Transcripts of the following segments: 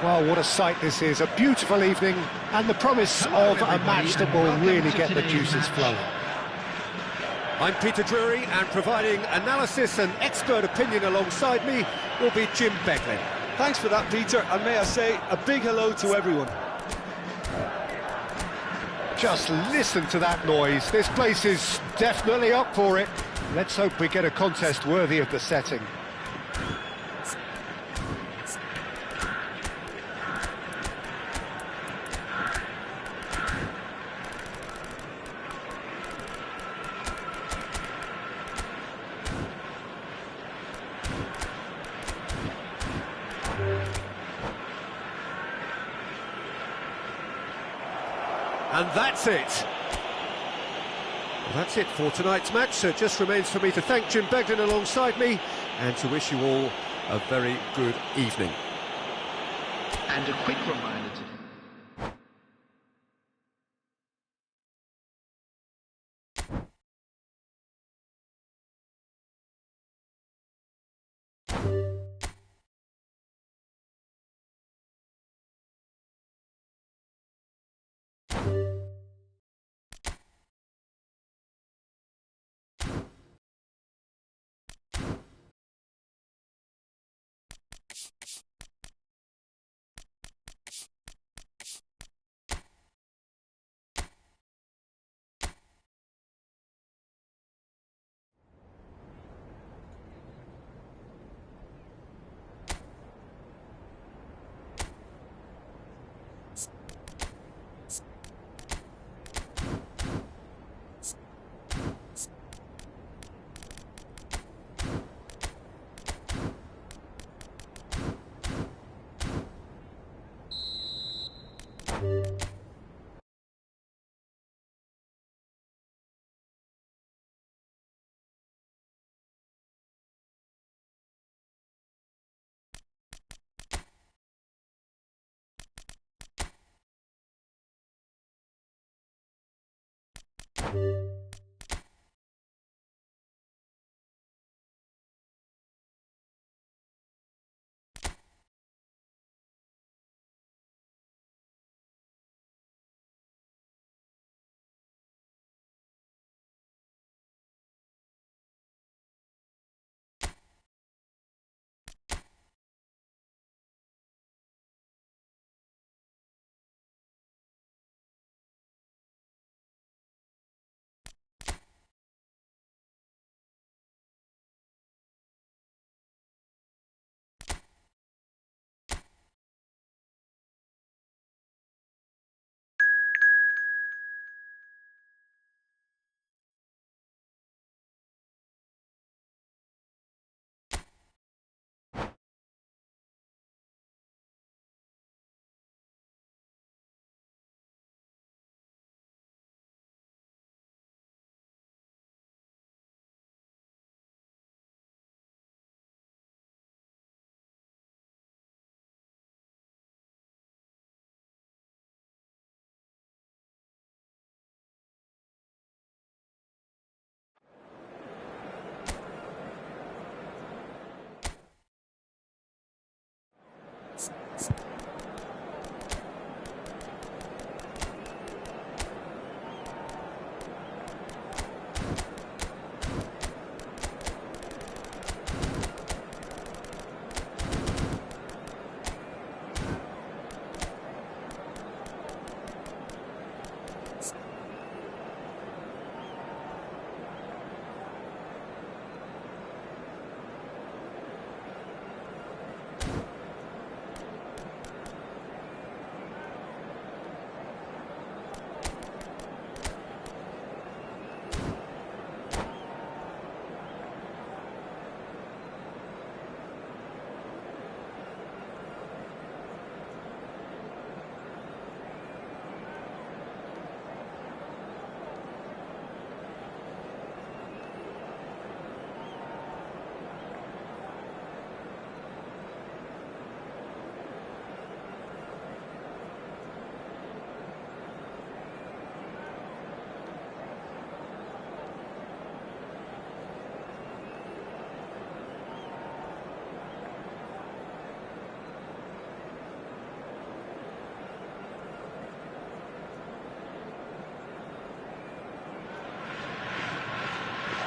Well, what a sight this is. A beautiful evening and the promise of a match that will really get the juices flowing. I'm Peter Drury, and providing analysis and expert opinion alongside me will be Jim Beglin. Thanks for that, Peter, and may I say a big hello to everyone. Just listen to that noise. This place is definitely up for it. Let's hope we get a contest worthy of the setting. And that's it. Well, that's it for tonight's match, so it just remains for me to thank Jim Beglin alongside me and to wish you all a very good evening. And a quick reminder to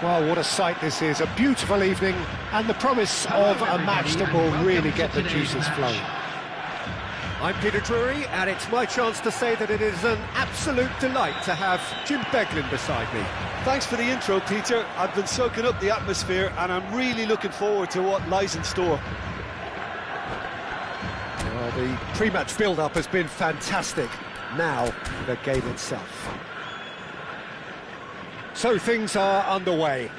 Well, what a sight this is, a beautiful evening, and the promise of a match that will really get the juices flowing. I'm Peter Drury, and it's my chance to say that it is an absolute delight to have Jim Beglin beside me. Thanks for the intro, Peter. I've been soaking up the atmosphere and I'm really looking forward to what lies in store. Well, the pre-match build-up has been fantastic. Now, the game itself. So things are underway.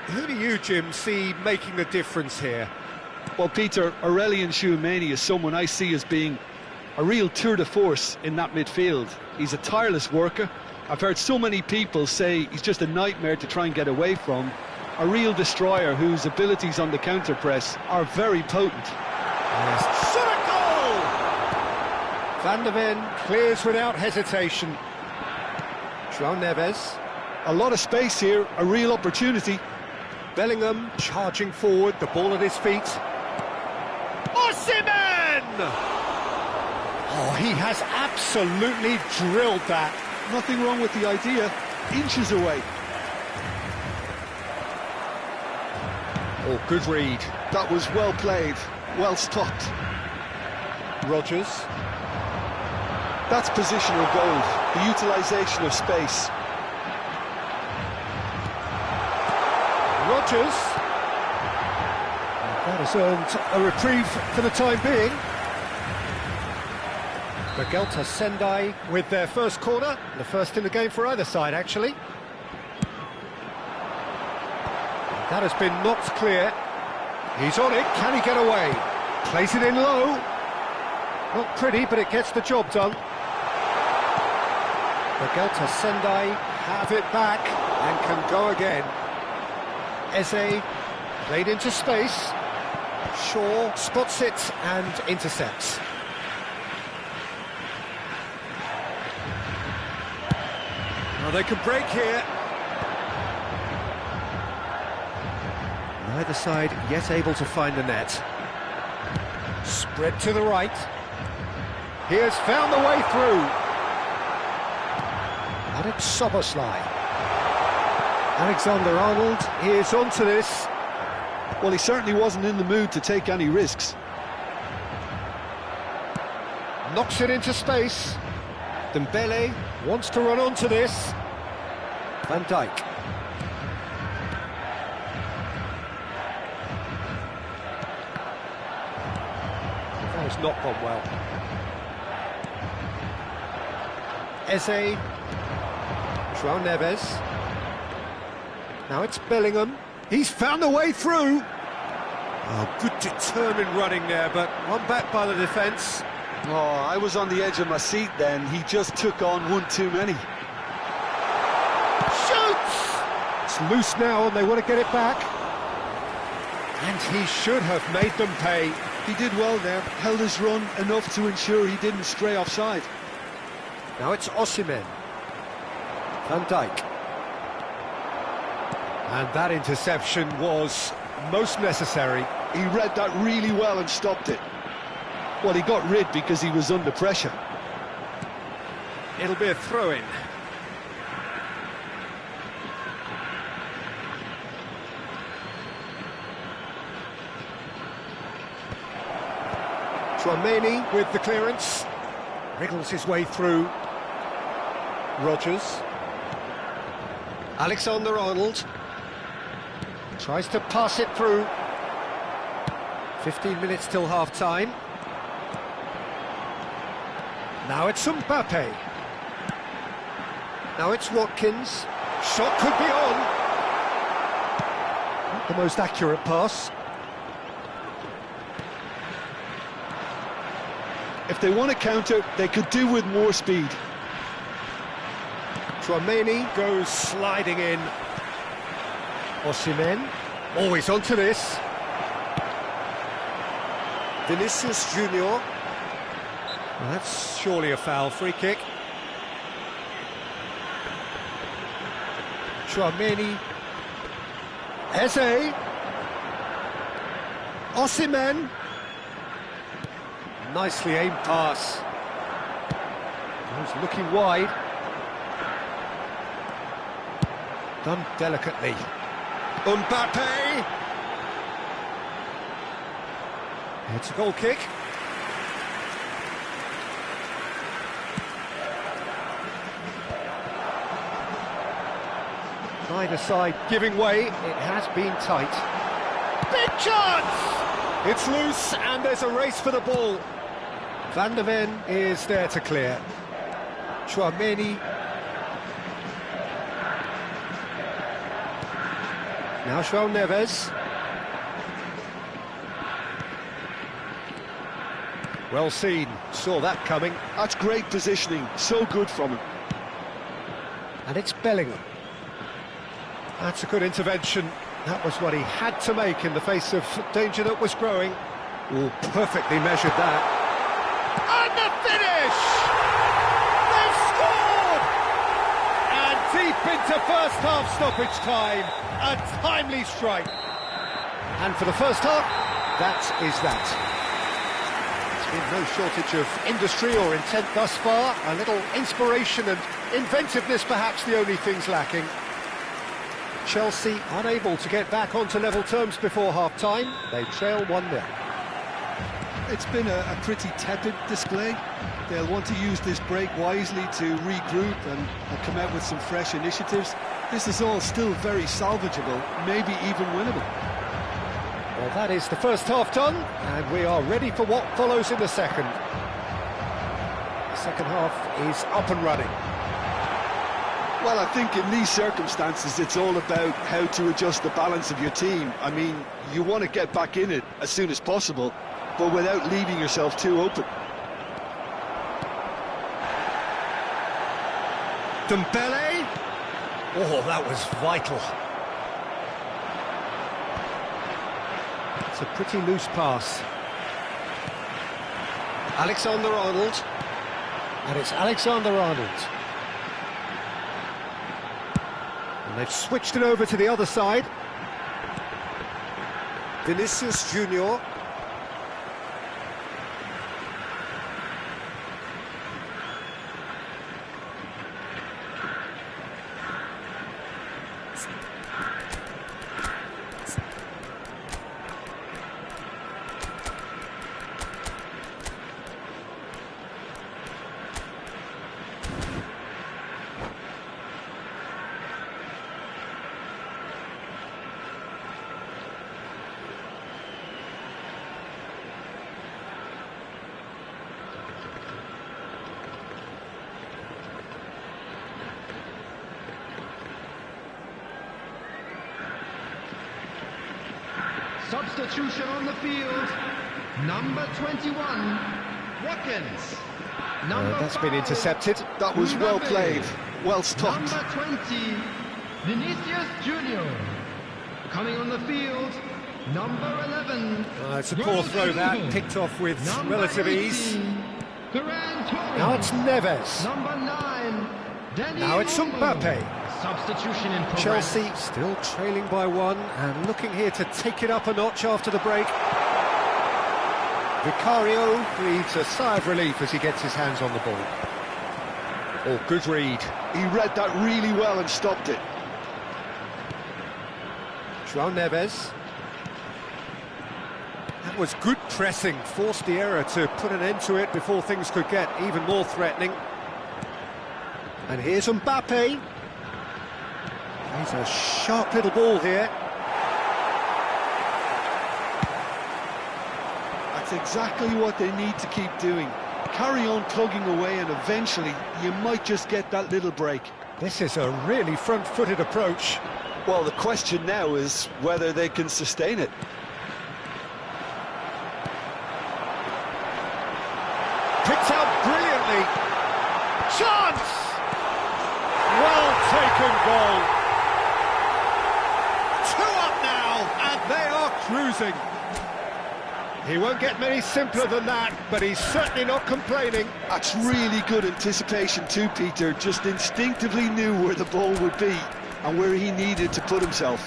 Who do you, Jim, see making the difference here? Well, Peter, Aurelien Tchouameni is someone I see as being a real tour de force in that midfield. He's a tireless worker. I've heard so many people say he's just a nightmare to try and get away from. A real destroyer whose abilities on the counter-press are very potent. Yes. Shot a goal! Van der Ven clears without hesitation. João Neves. A lot of space here, a real opportunity. Bellingham charging forward, the ball at his feet. Osimhen! Oh, he has absolutely drilled that. Nothing wrong with the idea, inches away. Oh, good read. That was well played, well stopped. Rodgers. That's positional gold, the utilisation of space. Rodgers. That has earned a reprieve for the time being. The Gelta Sendai with their first corner, the first in the game for either side, actually. That has been knocked clear. He's on it, can he get away? Plays it in low. Not pretty, but it gets the job done. The Gelta Sendai have it back and can go again. Eze played into space. Shaw spots it and intercepts. Well, they can break here. Neither side yet able to find the net. Spread to the right. He has found the way through. And it's Szoboszlai. Alexander-Arnold is onto this. Well, he certainly wasn't in the mood to take any risks. Knocks it into space. Dembele wants to run onto this. Van Dijk. That has not gone well. Eze. João Neves. Now it's Bellingham. He's found the way through. Oh, good determined running there, but one back by the defence. Oh, I was on the edge of my seat then. He just took on one too many. Shoots! It's loose now and they want to get it back. And he should have made them pay. He did well there, held his run enough to ensure he didn't stray offside. Now it's Osimhen. Van Dijk. And that interception was most necessary. He read that really well and stopped it. Well, he got rid because he was under pressure. It'll be a throw-in. Tchouameni with the clearance. Wriggles his way through. Rodgers. Alexander-Arnold. Tries to pass it through. 15 minutes till half-time. Now it's Mbappe. Now it's Watkins. Shot could be on. Not the most accurate pass. If they want to counter, they could do with more speed. Tchouameni goes sliding in. Osimhen, always onto this. Vinicius Junior. Well, that's surely a foul. Free kick. Tchouameni. Eze. Osimhen. Nicely aimed pass. Goes looking wide. Done delicately. Mbappe. It's a goal kick. Neither side giving way. It has been tight. Big chance! It's loose and there's a race for the ball. Van der Ven is there to clear. Tchouaméni. Now João Neves. Well seen, saw that coming. That's great positioning, so good from him. And it's Bellingham. That's a good intervention. That was what he had to make in the face of danger that was growing. Oh, perfectly measured that. And the finish! They've scored! And deep into first half stoppage time, a timely strike. And for the first half, that is that. There's been no shortage of industry or intent thus far. A little inspiration and inventiveness perhaps the only things lacking. Chelsea unable to get back onto level terms before half-time. They trail 1-0. It's been a pretty tepid display. They'll want to use this break wisely to regroup and come out with some fresh initiatives. This is all still very salvageable, maybe even winnable. Well, that is the first half done, and we are ready for what follows in the second. The second half is up and running. Well, I think in these circumstances, it's all about how to adjust the balance of your team. I mean, you want to get back in it as soon as possible, but without leaving yourself too open. Dembele. Oh, that was vital. It's a pretty loose pass. Alexander-Arnold. And it's Alexander-Arnold. And they've switched it over to the other side. Vinicius Junior. Substitution on the field. Number 21, Watkins. That's been intercepted. That was well played, well stopped. Number 20, Vinicius Junior. Coming on the field, number 11. It's a poor throw that, picked off with relative ease. Now it's Neves. Number 9, Danny Now it's Mbappe. Substitution in progress. Chelsea still trailing by 1 and looking here to take it up a notch after the break. Vicario breathes a sigh of relief as he gets his hands on the ball. Oh, good read. He read that really well and stopped it. João Neves. That was good pressing, forced the error to put an end to it before things could get even more threatening. And here's Mbappe. He's a sharp little ball here. That's exactly what they need to keep doing. Carry on plugging away and eventually you might just get that little break. This is a really front-footed approach. Well, the question now is whether they can sustain it. Picked out brilliantly. Chance! Well taken goal. 2 up now, and they are cruising. He won't get many simpler than that, but he's certainly not complaining. That's really good anticipation too, Peter. Just instinctively knew where the ball would be and where he needed to put himself.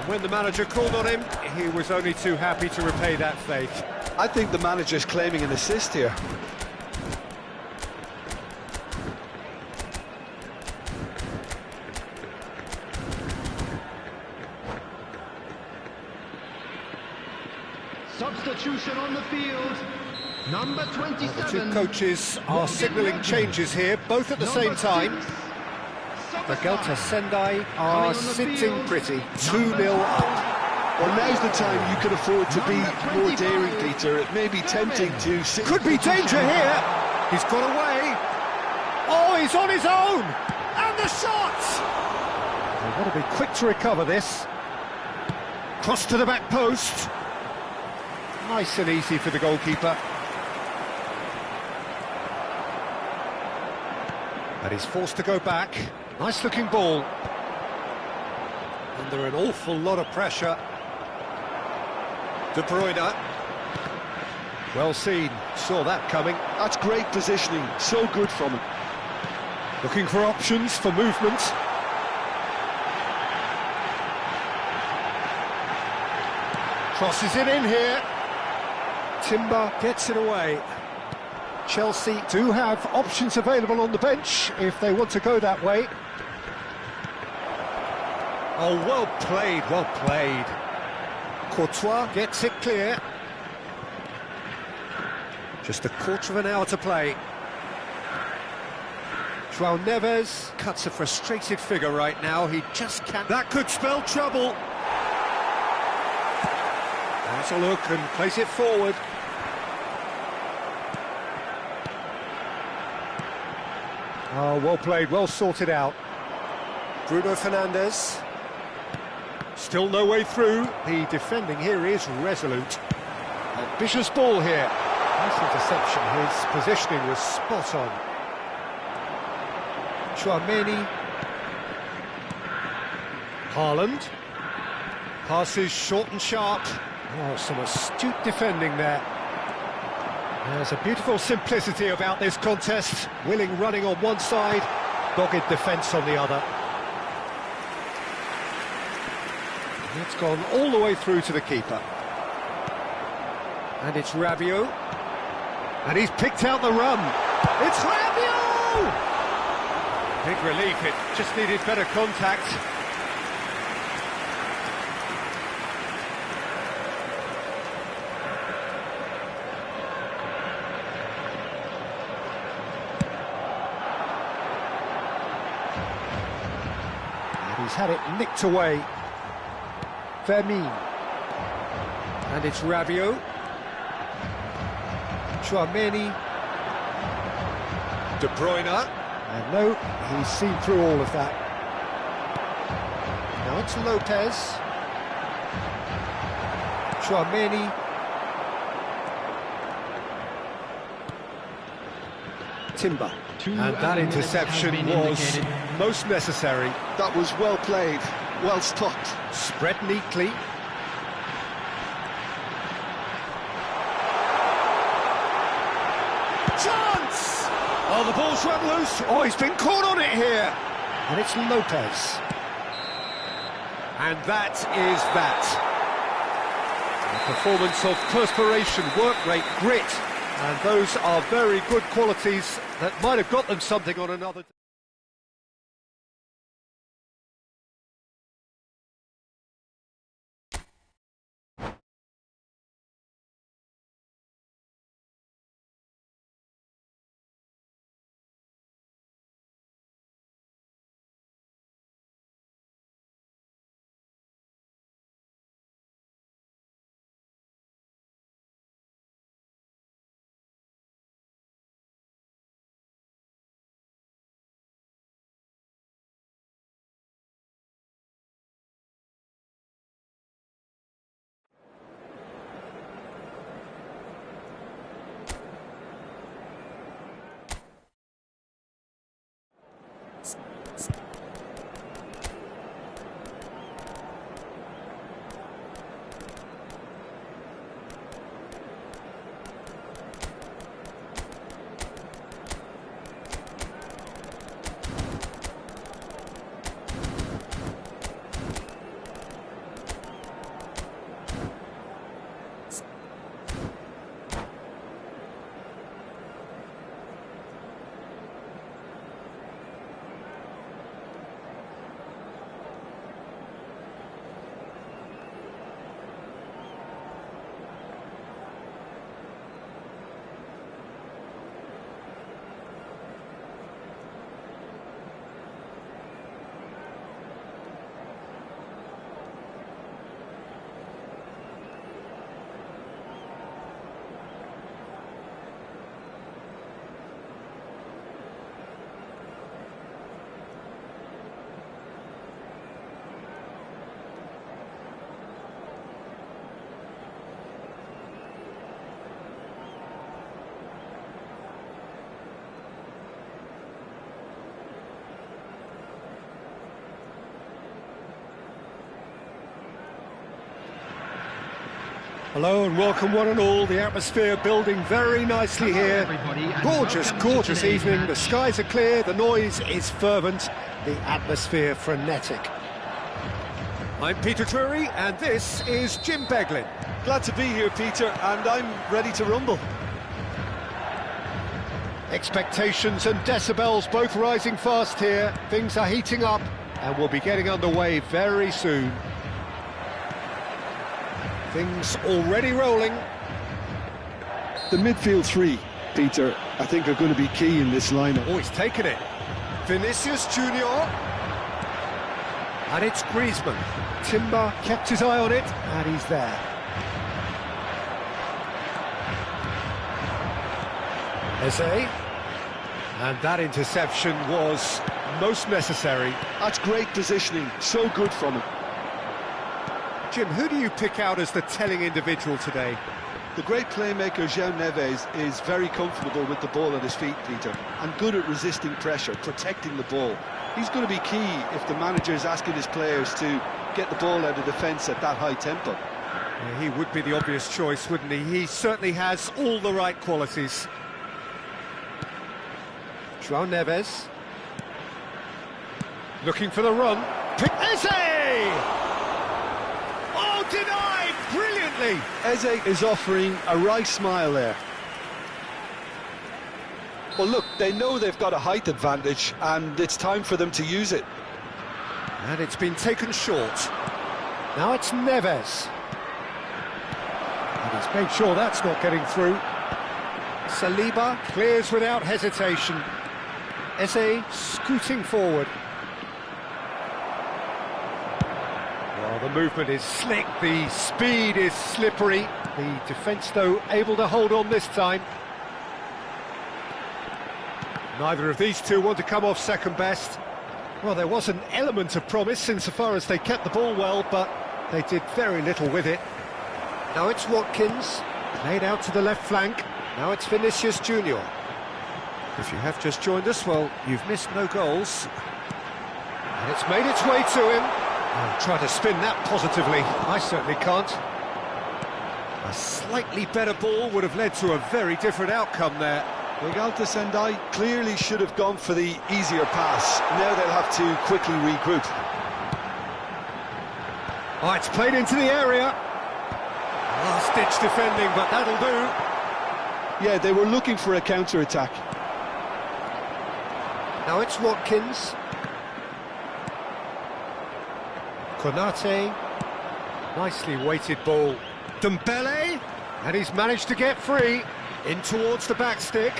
When the manager called on him, he was only too happy to repay that faith. I think the manager's claiming an assist here. Substitution on the field. Number 27. The two coaches are signalling changes here, both at the same time. The Gelta Sendai are sitting pretty, 2-0 up. Well, now's the time you can afford to be more daring, Peter. It may be tempting to sit... Could be danger here! He's got away! Oh, he's on his own! And the shot! They've got to be quick to recover this. Cross to the back post. Nice and easy for the goalkeeper. And he's forced to go back. Nice looking ball. Under an awful lot of pressure. De Bruyne. Well seen, saw that coming. That's great positioning, so good from him. Looking for options for movement. Crosses it in here. Timber gets it away. Chelsea do have options available on the bench if they want to go that way. Oh, well played, well played. Courtois gets it clear. Just a quarter of an hour to play. João Neves cuts a frustrated figure right now. He just can't... That could spell trouble. Has a look and plays it forward. Oh, well played, well sorted out. Bruno Fernandes. Still no way through. The defending here is resolute. Ambitious ball here. Nice interception. His positioning was spot on. Tchouaméni. Haaland. Passes short and sharp. Oh, some astute defending there. There's a beautiful simplicity about this contest. Willing running on one side, dogged defence on the other. It's gone all the way through to the keeper. And it's Rabiot. And he's picked out the run. It's Rabiot! Big relief, it just needed better contact. He's had it nicked away. Fermin. And it's Rabiot. Tchouaméni. De Bruyne. And no, he's seen through all of that. Now it's Lopez. Tchouaméni. Timber. And that interception was most necessary. That was well played, well stopped. Spread neatly. Chance! Oh, the ball's run loose. Oh, he's been caught on it here. And it's Lopez. And that is that. A performance of perspiration, work rate, grit. And those are very good qualities that might have got them something on another day. Hello and welcome one and all. The atmosphere building very nicely here. Gorgeous, gorgeous evening. The skies are clear, the noise is fervent, the atmosphere frenetic. I'm Peter Drury and this is Jim Beglin. Glad to be here, Peter, and I'm ready to rumble. Expectations and decibels both rising fast here. Things are heating up and we'll be getting underway very soon. Things already rolling. The midfield three, Peter, I think are going to be key in this lineup. Oh, he's taken it. Vinicius Junior. And it's Griezmann. Timber kept his eye on it, and he's there. Eze. And that interception was most necessary. That's great positioning, so good from him. Jim, who do you pick out as the telling individual today? The great playmaker João Neves is very comfortable with the ball at his feet, Peter, and good at resisting pressure, protecting the ball. He's going to be key if the manager is asking his players to get the ball out of defence at that high tempo. Yeah, he would be the obvious choice, wouldn't he? He certainly has all the right qualities. João Neves. Looking for the run. Eze! Oh, denied brilliantly! Eze is offering a right smile there. Well, look, they know they've got a height advantage, and it's time for them to use it. And it's been taken short. Now it's Neves. And he's made sure that's not getting through. Saliba clears without hesitation. Eze scooting forward. Well, the movement is slick, the speed is slippery. The defence, though, able to hold on this time. Neither of these two want to come off second best. Well, there was an element of promise insofar as they kept the ball well, but they did very little with it. Now it's Watkins, played out to the left flank. Now it's Vinicius Junior. If you have just joined us, well, you've missed no goals. And it's made its way to him. I'll try to spin that positively. I certainly can't. A slightly better ball would have led to a very different outcome there. Galatasaray Sendai clearly should have gone for the easier pass. Now they'll have to quickly regroup. Oh, it's played into the area. Last-ditch defending, but that'll do. Yeah, they were looking for a counter-attack. Now it's Watkins. Konate. Nicely weighted ball. Dembele. And he's managed to get free. In towards the back stick.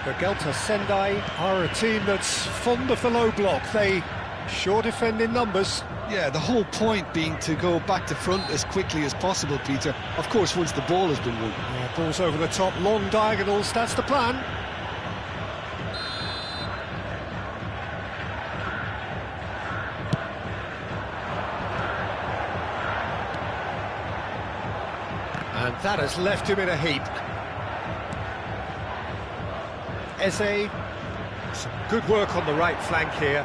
The Galatasaray Sendai are a team that's fond of the low block. They sure defend in numbers. Yeah, the whole point being to go back to front as quickly as possible, Peter. Of course, once the ball has been won. Yeah, balls over the top, long diagonals, that's the plan. And that has left him in a heap. Eze, some good work on the right flank here.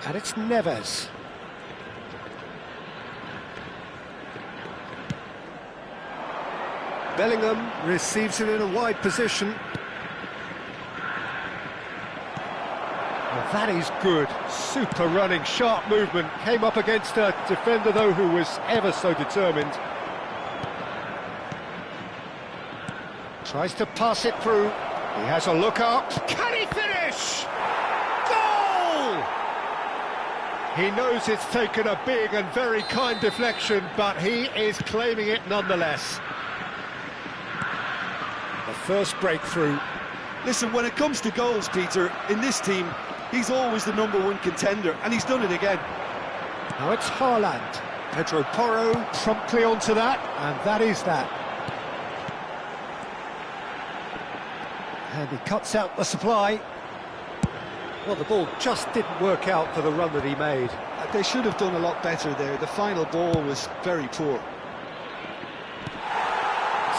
And it's Neves. Bellingham receives it in a wide position. Well, that is good. Super running, sharp movement. Came up against a defender, though, who was ever so determined. Tries to pass it through. He has a look up. Can he finish? Goal! He knows it's taken a big and very kind deflection, but he is claiming it nonetheless. The first breakthrough. Listen, when it comes to goals, Peter, in this team, he's always the #1 contender, and he's done it again. Now it's Haaland. Pedro Porro promptly onto that, and that is that. And he cuts out the supply. Well, the ball just didn't work out for the run that he made. They should have done a lot better there. The final ball was very poor.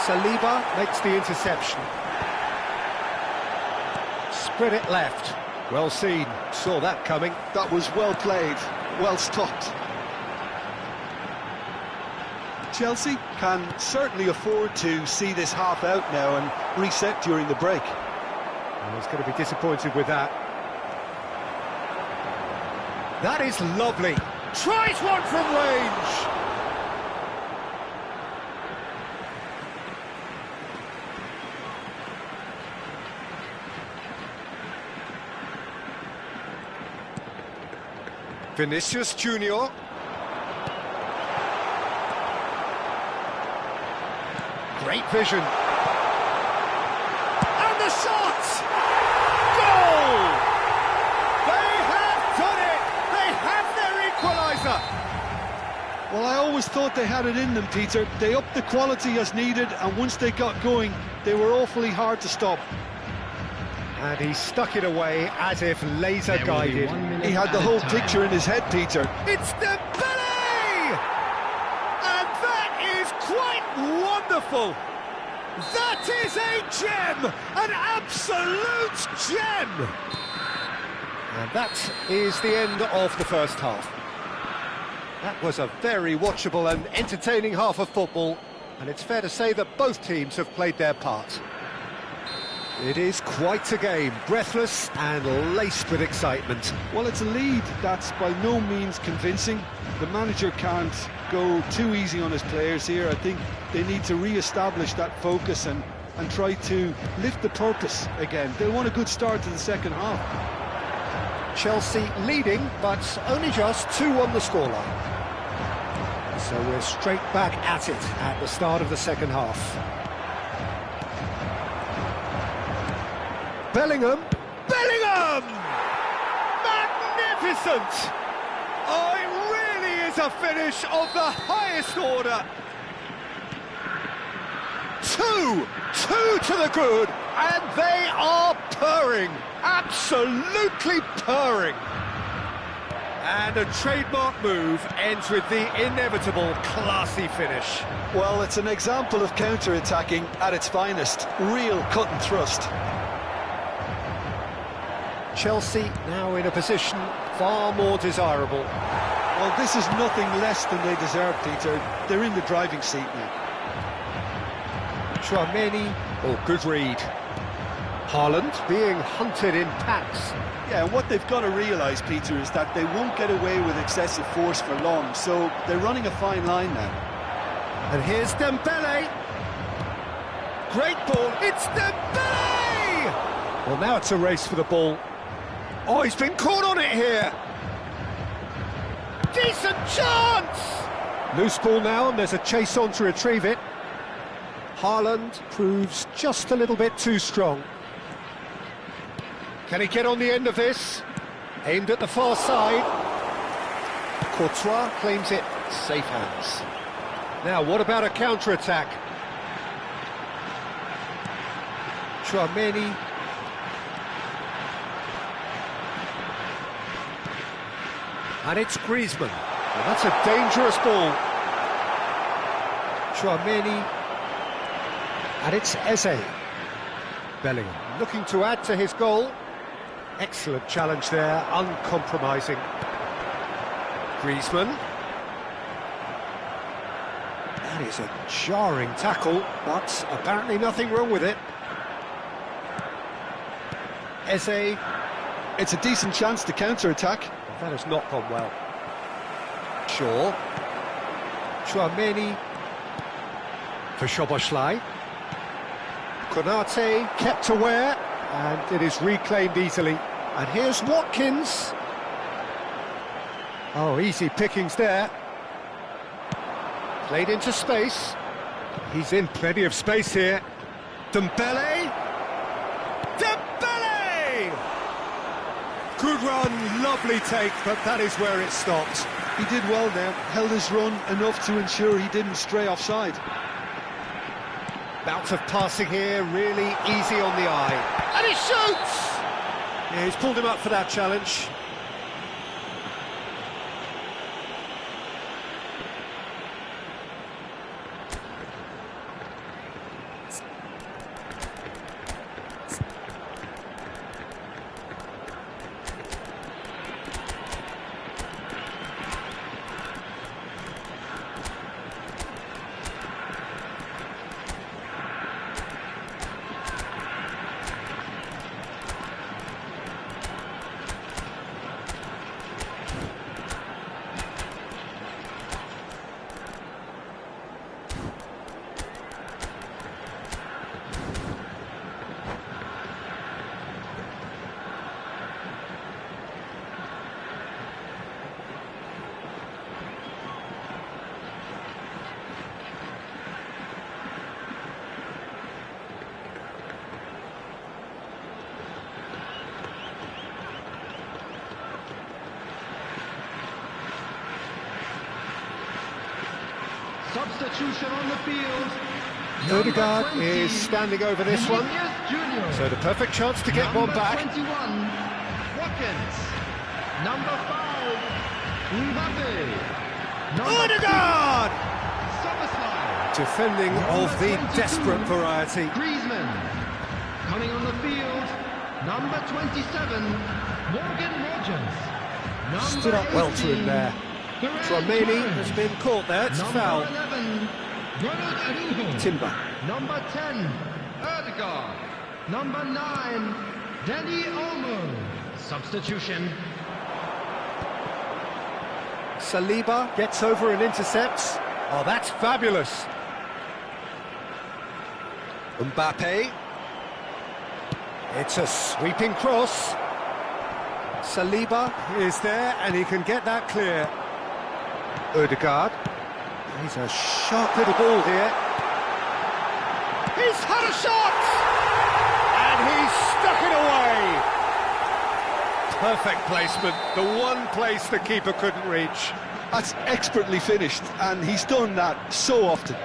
Saliba makes the interception. Spread it left. Well seen. Saw that coming. That was well played, well stopped. Chelsea can certainly afford to see this half out now and reset during the break. Well, he's going to be disappointed with that. That is lovely. Tries one from range. Vinicius Junior. Great vision. And the shot! Goal! They have done it! They have their equaliser! Well, I always thought they had it in them, Peter. They upped the quality as needed, and once they got going, they were awfully hard to stop. And he stuck it away as if laser guided. He had the whole picture in his head, Peter. It's Dembele! And that is quite wonderful! That is a gem! An absolute gem! And that is the end of the first half. That was a very watchable and entertaining half of football, and it's fair to say that both teams have played their part. It is quite a game, breathless and laced with excitement. Well, it's a lead that's by no means convincing. The manager can't go too easy on his players here. I think they need to re-establish that focus and try to lift the purpose again. They'll want a good start to the second half. Chelsea leading, but only just 2 on the scoreline. So we're straight back at it at the start of the second half. Bellingham! Bellingham! Magnificent! Oh, it really is a finish of the highest order. 2 to the good, and they are purring, absolutely purring. And a trademark move ends with the inevitable classy finish. Well, it's an example of counter-attacking at its finest. Real cut and thrust. Chelsea now in a position far more desirable. Well, this is nothing less than they deserve, Peter. They're in the driving seat now. Tchouaméni, good read. Haaland being hunted in packs. Yeah, and what they've got to realise, Peter, is that they won't get away with excessive force for long, so they're running a fine line now. And here's Dembele. Great ball, it's Dembele! Well, now it's a race for the ball. Oh, he's been caught on it here. Decent chance! Loose ball now, and there's a chase on to retrieve it. Haaland proves just a little bit too strong. Can he get on the end of this? Aimed at the far side. Courtois claims it. Safe hands. Now, what about a counter-attack? Tchouaméni. And it's Griezmann. Well, that's a dangerous ball. Tchouaméni. And it's Eze. Bellingham looking to add to his goal. Excellent challenge there, uncompromising. Griezmann. That is a jarring tackle, but apparently nothing wrong with it. Eze. It's a decent chance to counter-attack. That has not gone well. Shaw. Tchouaméni. For Szoboszlai. Konate kept aware, and it is reclaimed easily. And here's Watkins. Oh, easy pickings there. Played into space. He's in plenty of space here. Dembele. Dembele! Good run, lovely take, but that is where it stopped. He did well there, held his run enough to ensure he didn't stray offside. Bout of passing here, really easy on the eye. And he shoots! Yeah, he's pulled him up for that challenge. Substitution on the field. Odegaard Number 20, is standing over this one, Vinicius Junior. so the perfect chance to get one Number back. 21, Watkins. Number 5, Mbappe. Number Odegaard! 2, Szoboszlai. Defending of the Number 22, desperate variety. Griezmann. Coming on the field, number 27, Morgan Rogers. Number Stood up well to 18, him there. Ferran Tromeni Torres. has been caught there, it's Number foul. 11, Ronald Araujo. Timber. Number 10, Odegaard. Number 9, Dani Olmo. Substitution. Saliba gets over and intercepts. Oh, that's fabulous. Mbappe. It's a sweeping cross. Saliba is there and he can get that clear. Odegaard. He's a sharp little ball here. He's had a shot! And he's stuck it away! Perfect placement, the one place the keeper couldn't reach. That's expertly finished, and he's done that so often.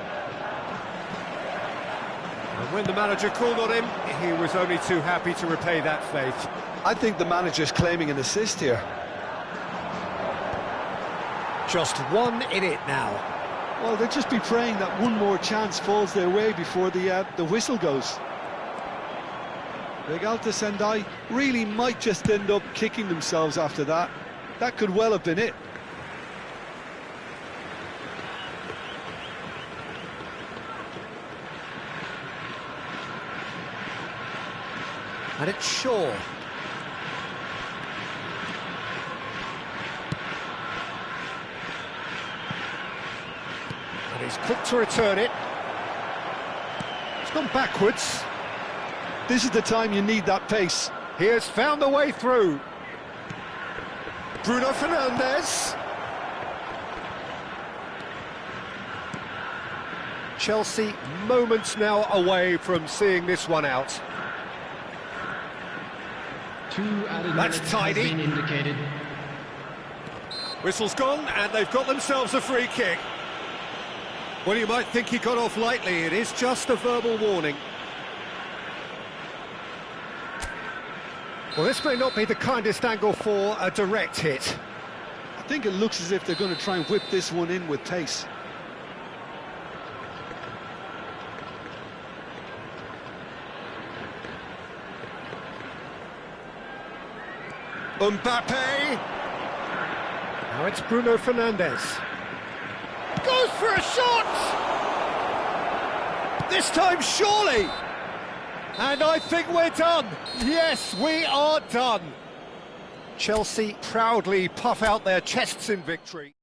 And when the manager called on him, he was only too happy to repay that faith. I think the manager's claiming an assist here. Just one in it now. Well, they'll just be praying that one more chance falls their way before the whistle goes. Regal Sendai really might just end up kicking themselves after that. That could well have been it. And it's Shaw. And he's quick to return it. It's gone backwards. This is the time you need that pace. He has found the way through. Bruno Fernandes. Chelsea moments now away from seeing this one out. 2 added That's minutes tidy. has been indicated. Whistle's gone and they've got themselves a free kick. Well, you might think he got off lightly. It is just a verbal warning. Well, this may not be the kindest angle for a direct hit. I think it looks as if they're going to try and whip this one in with pace. Mbappe. Now it's Bruno Fernandes. Goes for a shot! This time, surely! And I think we're done. Yes, we are done. Chelsea proudly puff out their chests in victory.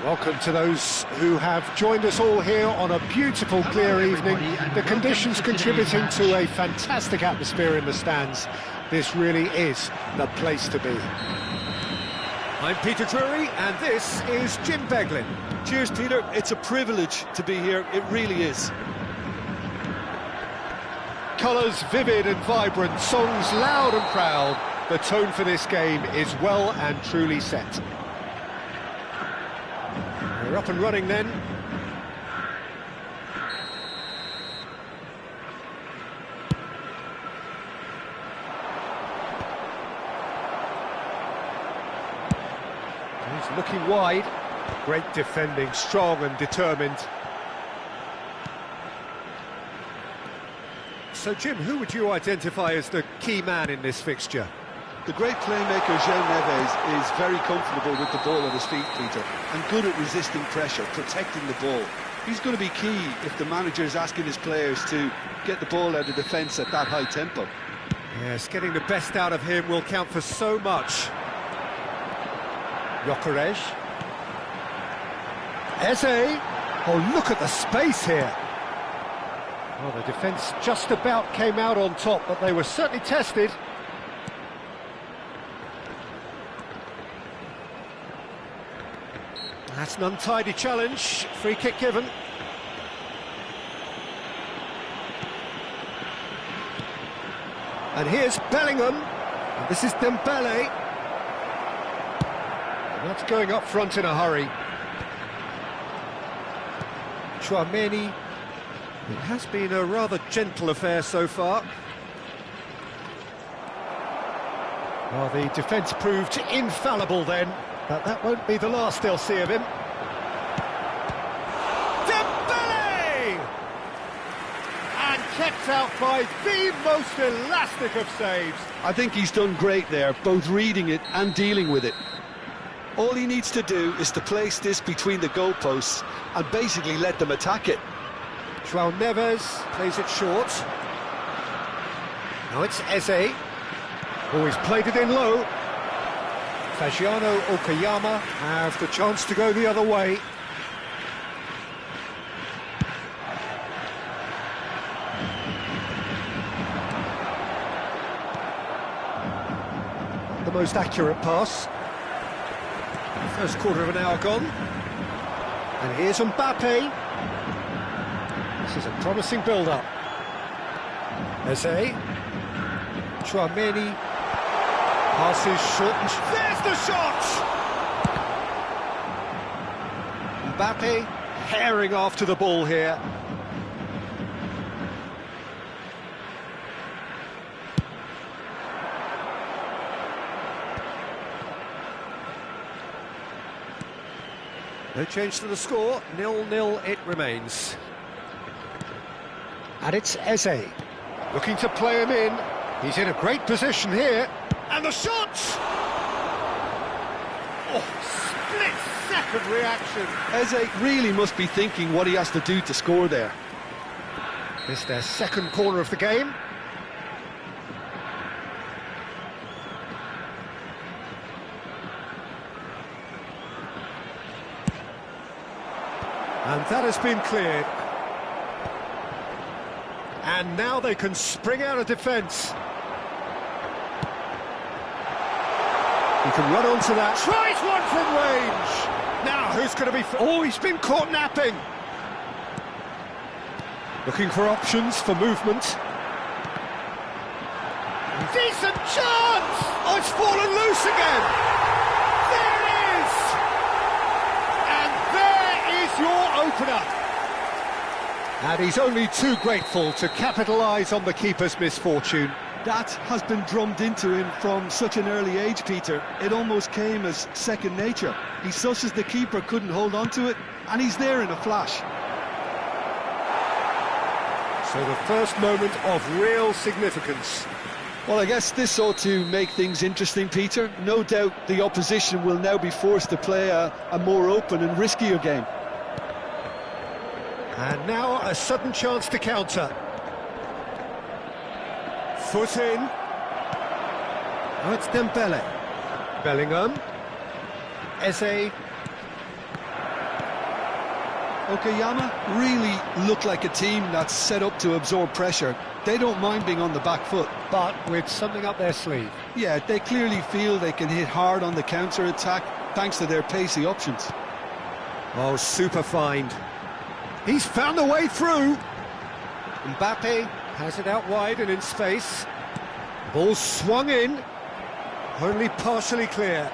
Welcome to those who have joined us all here on a beautiful, clear evening. The conditions contributing to a fantastic atmosphere in the stands. This really is the place to be. I'm Peter Drury, and this is Jim Beglin. Cheers, Peter. It's a privilege to be here. It really is. Colours vivid and vibrant, songs loud and proud. The tone for this game is well and truly set. We're up and running then. He's looking wide. Great defending, strong and determined. So, Jim, who would you identify as the key man in this fixture? The great playmaker, João Neves, is very comfortable with the ball at his feet, Peter, and good at resisting pressure, protecting the ball. He's going to be key if the manager is asking his players to get the ball out of defence at that high tempo. Yes, getting the best out of him will count for so much. Gyökeres. Eze. Oh, look at the space here. Well, the defence just about came out on top, but they were certainly tested. That's an untidy challenge. Free kick given. And here's Bellingham. And this is Dembele. And that's going up front in a hurry. Tchouaméni. It has been a rather gentle affair so far. Well, the defence proved infallible then, but that won't be the last they'll see of him. Dembele! And kept out by the most elastic of saves. I think he's done great there, both reading it and dealing with it. All he needs to do is to place this between the goalposts and basically let them attack it. João Neves plays it short. Now it's Eze. Oh, he's played it in low. Fagiano Okayama have the chance to go the other way. The most accurate pass. First quarter of an hour gone. And here's Mbappe. This is a promising build-up. Eze. Tchouaméni. Passes short. There's the shot! Mbappe tearing after the ball here. No change to the score, 0-0 it remains. And it's Eze. Looking to play him in. He's in a great position here. And the shots! Oh, split-second reaction. Eze really must be thinking what he has to do to score there. This is their second corner of the game. And that has been cleared. And now they can spring out of defence. He can run onto that. Tries one from range. Now, who's going to be... Oh, he's been caught napping. Looking for options for movement. Decent chance! Oh, it's fallen loose again. There it is! And there is your opener. And he's only too grateful to capitalise on the keeper's misfortune. That has been drummed into him from such an early age, Peter. It almost came as second nature. He susses the keeper couldn't hold on to it, and he's there in a flash. So the first moment of real significance. Well, I guess this ought to make things interesting, Peter. No doubt the opposition will now be forced to play a more open and riskier game. And now a sudden chance to counter. Foot in. Oh, it's Dembele. Bellingham. Eze. Okayama really look like a team that's set up to absorb pressure. They don't mind being on the back foot. But with something up their sleeve. Yeah, they clearly feel they can hit hard on the counter-attack thanks to their pacey options. Oh, super find. He's found a way through. Mbappe Has it out wide and in space. Ball swung in. Only partially clear.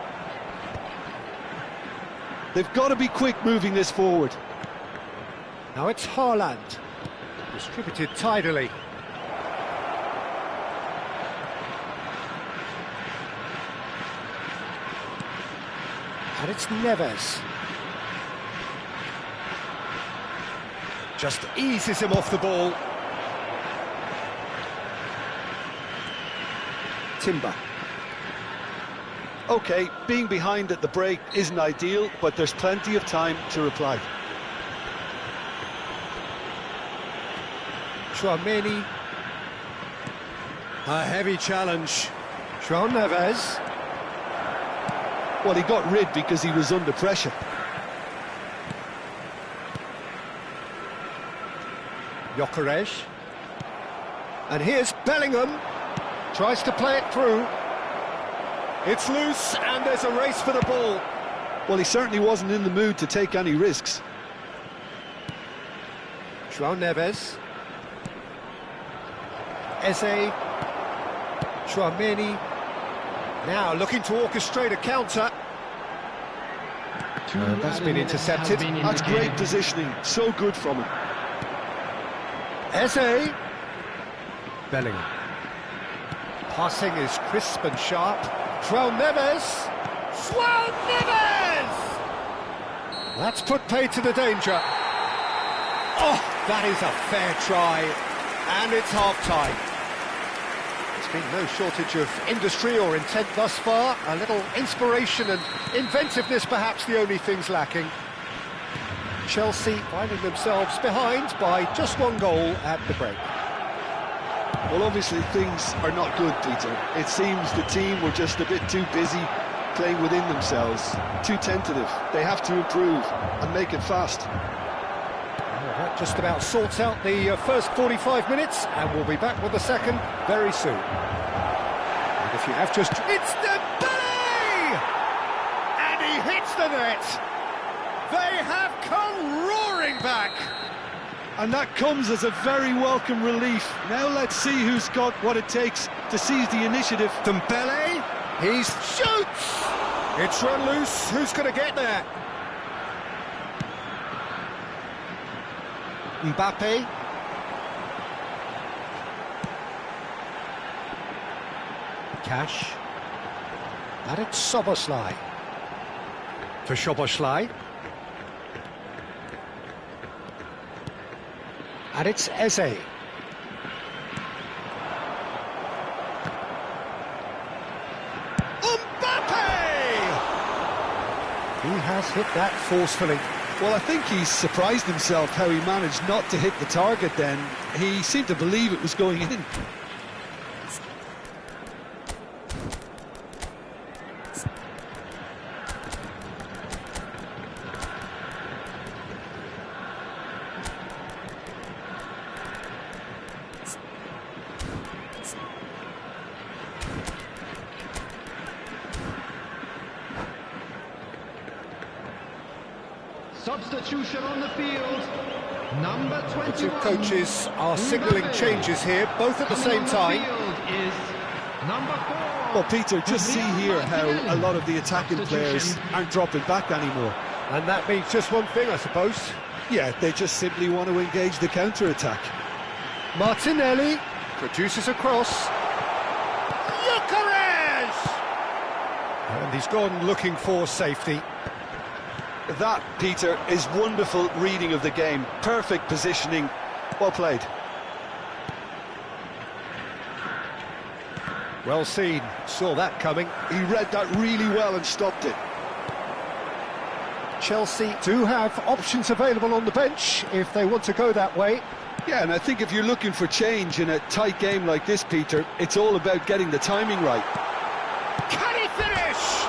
They've got to be quick moving this forward. Now it's Haaland. Distributed tidily. And it's Neves. Just eases him off the ball. Timber. OK, being behind at the break isn't ideal, but there's plenty of time to reply. Tchouaméni. A heavy challenge. João Neves. Well, he got rid because he was under pressure. Gyökeres. And here's Bellingham. Tries to play it through. It's loose and there's a race for the ball. Well, he certainly wasn't in the mood to take any risks. João Neves. Eze. Tchouaméni. Now looking to orchestrate a counter. That's been intercepted. That's great positioning. So good from him. Eze. Bellingham. Passing is crisp and sharp. João Neves. João Neves! That's put paid to the danger. Oh, that is a fair try. And it's half-time. There's been no shortage of industry or intent thus far. A little inspiration and inventiveness, perhaps the only things lacking. Chelsea finding themselves behind by just one goal at the break. Well, obviously things are not good, Peter. It seems the team were just a bit too busy playing within themselves, too tentative. They have to improve and make it fast. Well, that just about sorts out the first 45 minutes, and we'll be back with the second very soon. And if you have just... It's Dembele! And he hits the net! They have come roaring back! And that comes as a very welcome relief. Now let's see who's got what it takes to seize the initiative. Dembele, he shoots! It's run loose, who's going to get there? Mbappe. Cash. And it's Szoboszlai. For Szoboszlai. And it's Eze. He has hit that forcefully. Well, I think he's surprised himself how he managed not to hit the target then. He seemed to believe it was going in. Substitution on the field. Number 21. The two coaches are signalling changes here, both at the same time. Is number 4. Well, Peter, just see here how a lot of the attacking players aren't dropping back anymore. And that means just one thing, I suppose. Yeah, they just simply want to engage the counter-attack. Martinelli produces a cross. Gyökeres! And he's gone looking for safety. That, Peter, is wonderful reading of the game. Perfect positioning. Well played. Well seen. Saw that coming. He read that really well and stopped it. Chelsea do have options available on the bench if they want to go that way. Yeah, and I think if you're looking for change in a tight game like this, Peter, it's all about getting the timing right. Can he finish?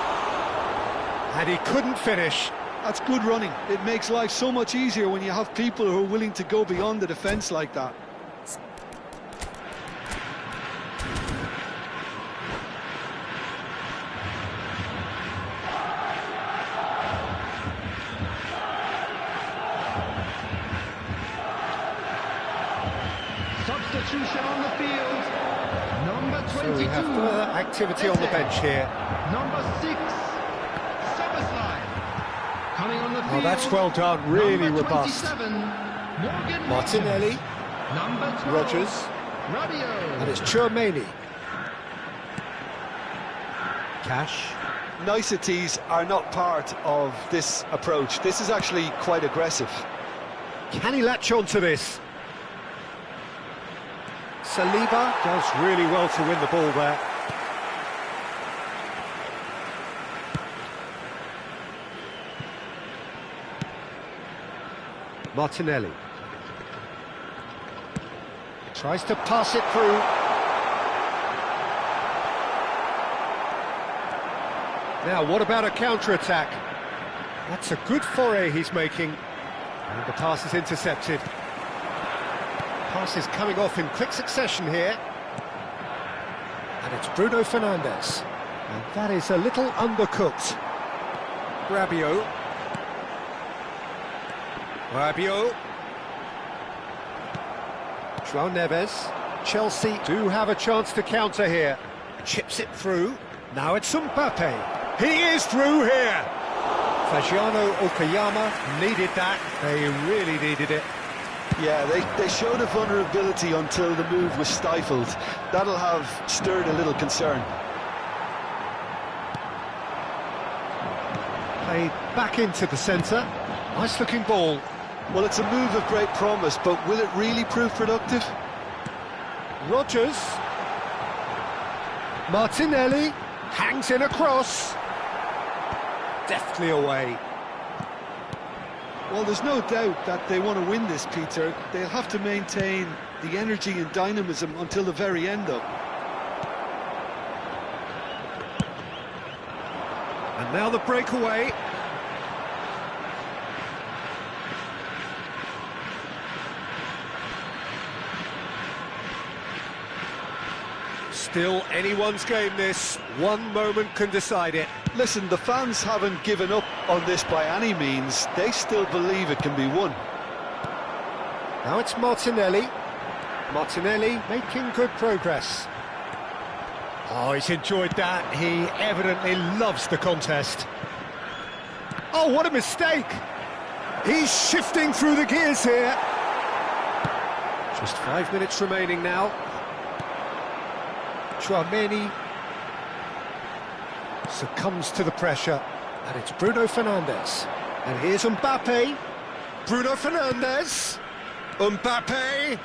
And he couldn't finish. That's good running. It makes life so much easier when you have people who are willing to go beyond the defence like that. Substitution on the field. Number 22. So we have further activity on the bench here. Number 6. Szoboszlai. Coming on the field. Oh, that's well done. Really number robust. 27, Morgan Martinelli. Number 12. Rogers. Rabiot. And it's Tchouameni. Cash. Niceties are not part of this approach. This is actually quite aggressive. Can he latch on to this? Saliba does really well to win the ball there. Martinelli. Tries to pass it through. Now, what about a counter-attack? That's a good foray he's making. And the pass is intercepted. Pass is coming off in quick succession here. And it's Bruno Fernandes. And that is a little undercooked. Rabiot. Rabiot. João Neves. Chelsea do have a chance to counter here. Chips it through. Now it's Mbappe. He is through here. Fagiano Okayama needed that. They really needed it. Yeah, they showed a vulnerability until the move was stifled. That'll have stirred a little concern. Played back into the centre. Nice looking ball. Well, it's a move of great promise, but will it really prove productive? Rogers. Martinelli hangs in a cross. Deftly away. Well, there's no doubt that they want to win this, Peter. They'll have to maintain the energy and dynamism until the very end, though. And now the breakaway. Still anyone's game this. One moment can decide it. Listen, the fans haven't given up on this by any means. They still believe it can be won. Now it's Martinelli. Martinelli making good progress. Oh, he's enjoyed that. He evidently loves the contest. Oh, what a mistake. He's shifting through the gears here. Just 5 minutes remaining now. Tchouaméni succumbs to the pressure, and it's Bruno Fernandes. And here's Mbappe. Bruno Fernandes. Mbappe.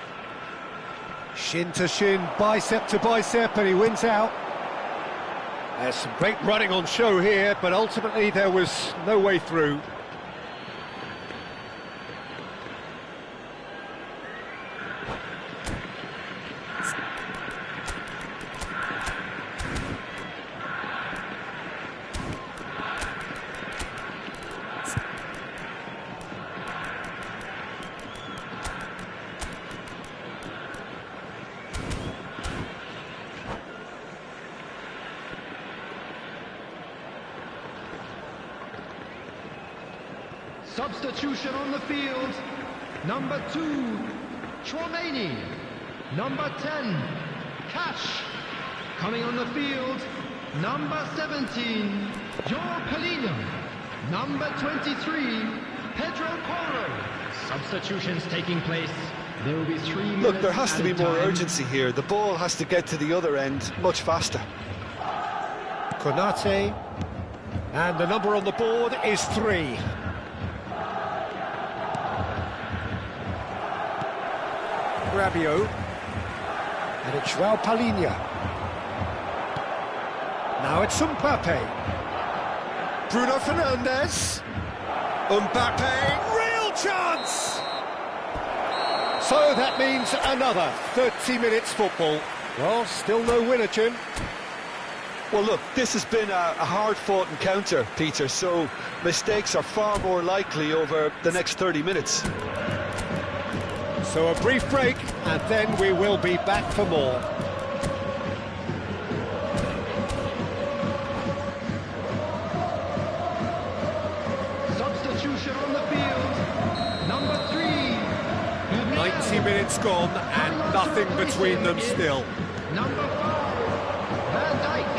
Shin to shin, bicep to bicep, and he wins out. There's some great running on show here, but ultimately there was no way through. Substitution on the field. Number 2, Tchouaméni. Number 10, Cash. Coming on the field, number 17, João Palhinha. Number 23, Pedro Porro. Substitutions taking place. There will be 3 minutes. Look, there has to be more time. urgency here. The ball has to get to the other end much faster. Konate. And the number on the board is 3. Rabiot, and it's João Palhinha. Now it's Mbappe. Bruno Fernandes. Mbappe, real chance! So that means another 30 minutes football. Well, still no winner, Jim. Well, look, this has been a hard-fought encounter, Peter, so mistakes are far more likely over the next 30 minutes. So a brief break, and then we will be back for more. Substitution on the field. Number 3. 90 minutes gone, and nothing between them still. Number 5, Van Dijk.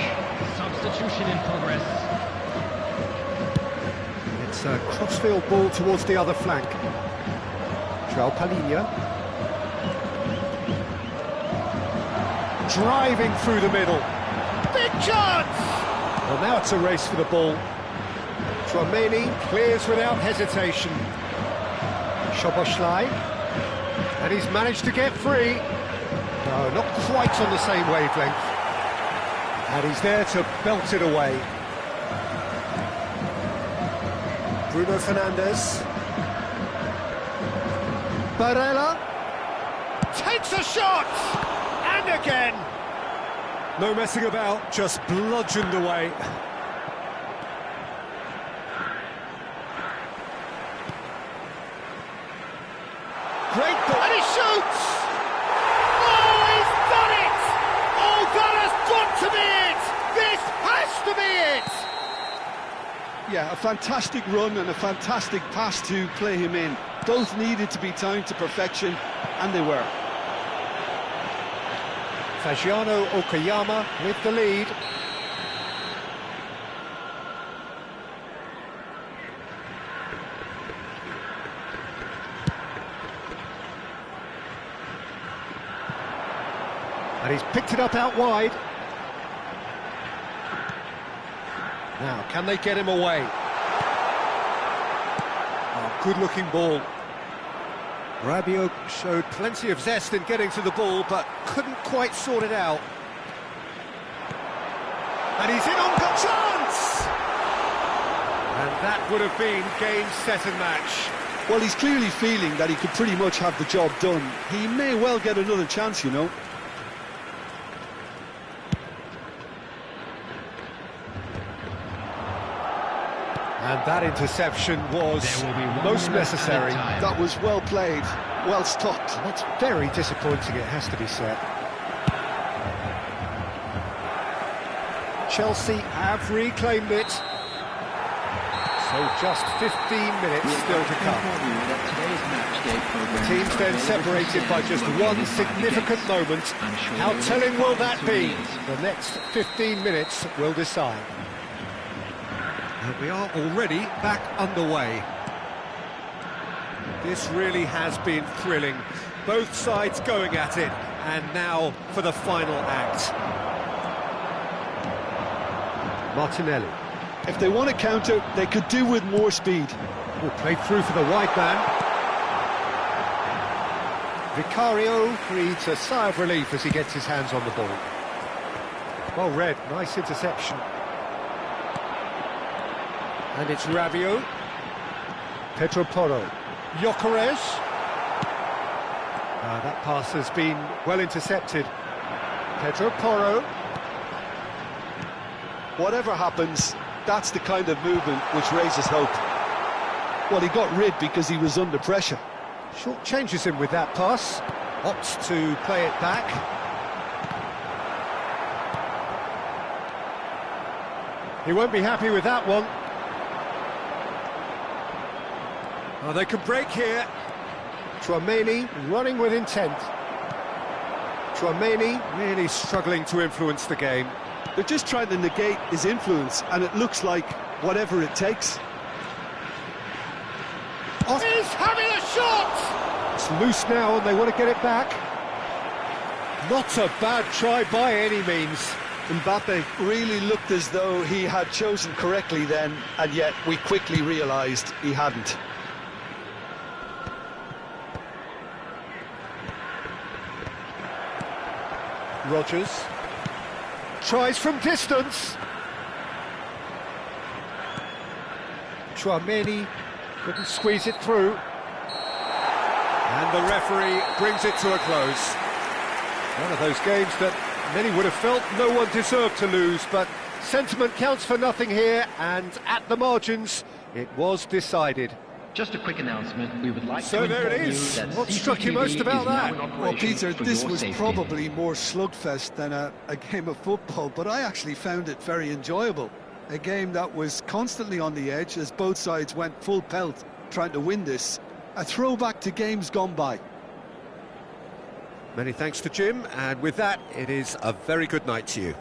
Substitution in progress. It's a crossfield ball towards the other flank. João Palhinha. Driving through the middle. Big chance! Well, now it's a race for the ball. Tchouaméni clears without hesitation. Szoboszlai. And he's managed to get free. No, not quite on the same wavelength. And he's there to belt it away. Bruno Fernandes. Barella takes a shot, and again. No messing about, just bludgeoned away. Great ball, and he shoots! Oh, he's done it! Oh, that has got to be it! This has to be it! Yeah, a fantastic run and a fantastic pass to play him in. Both needed to be timed to perfection, and they were. Fagiano Okayama with the lead. And he's picked it up out wide. Now, can they get him away? Oh, good-looking ball. Rabiot showed plenty of zest in getting to the ball, but couldn't quite sort it out. And he's in on the chance! And that would have been game, set and match. Well, he's clearly feeling that he could pretty much have the job done. He may well get another chance, you know. And that interception was most necessary. That was well played, well stopped. That's very disappointing, it has to be said. Chelsea have reclaimed it. So just 15 minutes still to come. The teams then separated by just one significant moment. How telling will that be? The next 15 minutes will decide. And we are already back underway. This really has been thrilling. Both sides going at it, and now for the final act. Martinelli. If they want to counter, they could do with more speed. Oh, played through for the wide man. Vicario breathes a sigh of relief as he gets his hands on the ball. Well read, nice interception. And it's Rabiot. Pedro Porro. Gyökeres. That pass has been well intercepted. Pedro Porro. Whatever happens, that's the kind of movement which raises hope. Well, he got rid because he was under pressure. Short changes him with that pass. Opts to play it back. He won't be happy with that one. Oh, they can break here. Tchouaméni running with intent. Tchouaméni really struggling to influence the game. They're just trying to negate his influence, and it looks like whatever it takes. He's having a shot! It's loose now and they want to get it back. Not a bad try by any means. Mbappe really looked as though he had chosen correctly then, and yet we quickly realised he hadn't. Rodgers tries from distance. Tchouaméni couldn't squeeze it through. And the referee brings it to a close. One of those games that many would have felt no one deserved to lose, but sentiment counts for nothing here, and at the margins, it was decided. Just a quick announcement. We would like So to there it inform is. you that What struck you most CCTV about is now that? in Well, operation Peter, for this your was safety. probably more slugfest than a game of football, but I actually found it very enjoyable. A game that was constantly on the edge as both sides went full pelt trying to win this. A throwback to games gone by. Many thanks to Jim, and with that, it is a very good night to you.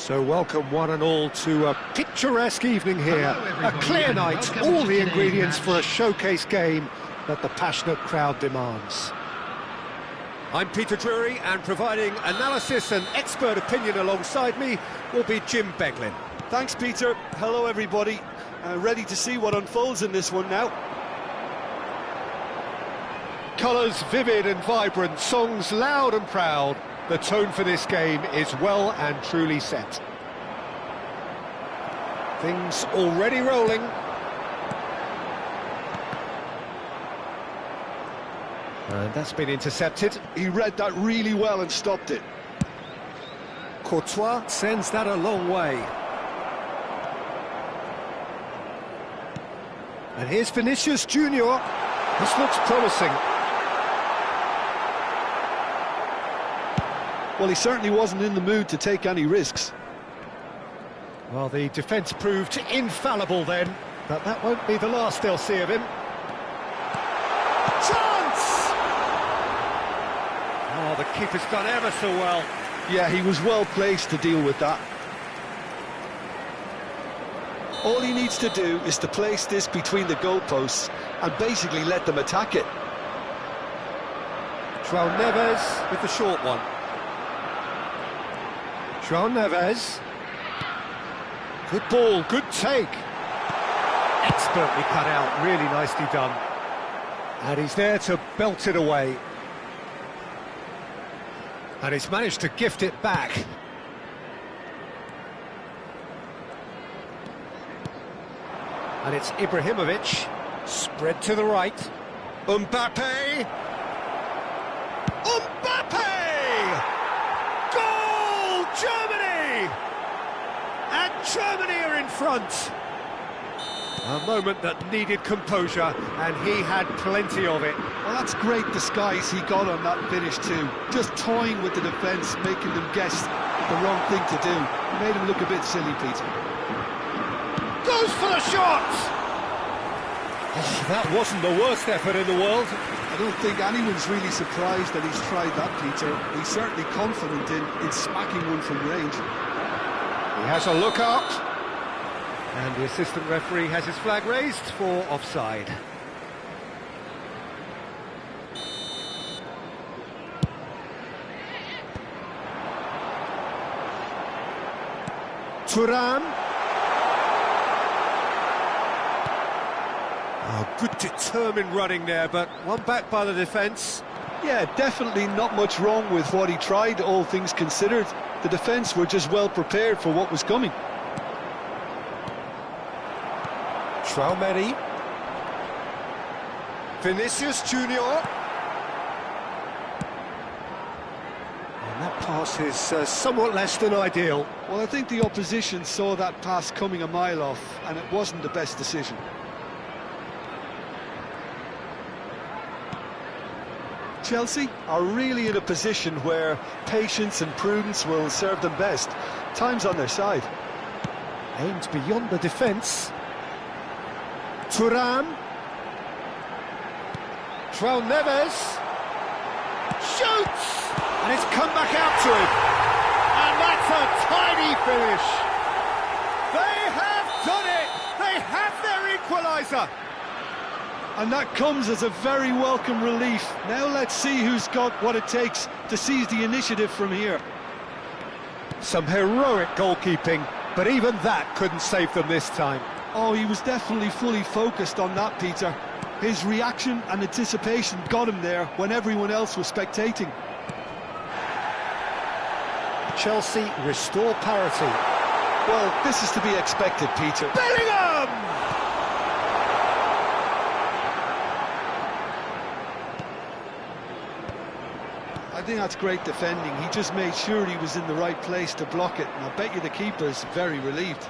So welcome one and all to a picturesque evening here. Hello, A clear and night, welcome all to the today's ingredients match. for a showcase game that the passionate crowd demands. I'm Peter Drury, and providing analysis and expert opinion alongside me will be Jim Beglin. Thanks, Peter. Hello, everybody. Ready to see what unfolds in this one now. Colours vivid and vibrant, songs loud and proud. The tone for this game is well and truly set. Things already rolling. And that's been intercepted. He read that really well and stopped it. Courtois sends that a long way. And here's Vinicius Junior. This looks promising. Well, he certainly wasn't in the mood to take any risks. Well, the defence proved infallible then, but that won't be the last they'll see of him. Chance! Oh, the keeper's done ever so well. Yeah, he was well placed to deal with that. All he needs to do is to place this between the goalposts and basically let them attack it. João Neves with the short one. João Neves. Good ball, good take. Expertly cut out, really nicely done. And he's there to belt it away. And he's managed to gift it back. And it's Ibrahimovic, spread to the right. Mbappe! Mbappe! Goal! Germany! And Germany are in front. A moment that needed composure, and he had plenty of it. Well, that's great disguise he got on that finish too. Just toying with the defence, making them guess the wrong thing to do. Made him look a bit silly, Peter. Goes for the shot! Oh, that wasn't the worst effort in the world. I don't think anyone's really surprised that he's tried that, Peter. He's certainly confident in smacking one from range. He has a look out. And the assistant referee has his flag raised for offside. Thuram. Oh, good determined running there, but one back by the defence. Yeah, definitely not much wrong with what he tried, all things considered. The defence were just well prepared for what was coming. Traumeri. Vinicius Junior. And that pass is somewhat less than ideal. Well, I think the opposition saw that pass coming a mile off, and it wasn't the best decision. Chelsea are really in a position where patience and prudence will serve them best. Time's on their side. Aimed beyond the defence. Thuram. João Neves. Shoots! And it's come back out to him. And that's a tiny finish. They have done it! They have their equaliser! And that comes as a very welcome relief. Now let's see who's got what it takes to seize the initiative from here. Some heroic goalkeeping, but even that couldn't save them this time. Oh, he was definitely fully focused on that, Peter. His reaction and anticipation got him there when everyone else was spectating. Chelsea restore parity. Well, this is to be expected, Peter. Bellingham! I think that's great defending. He just made sure he was in the right place to block it, and I bet you the keeper's very relieved.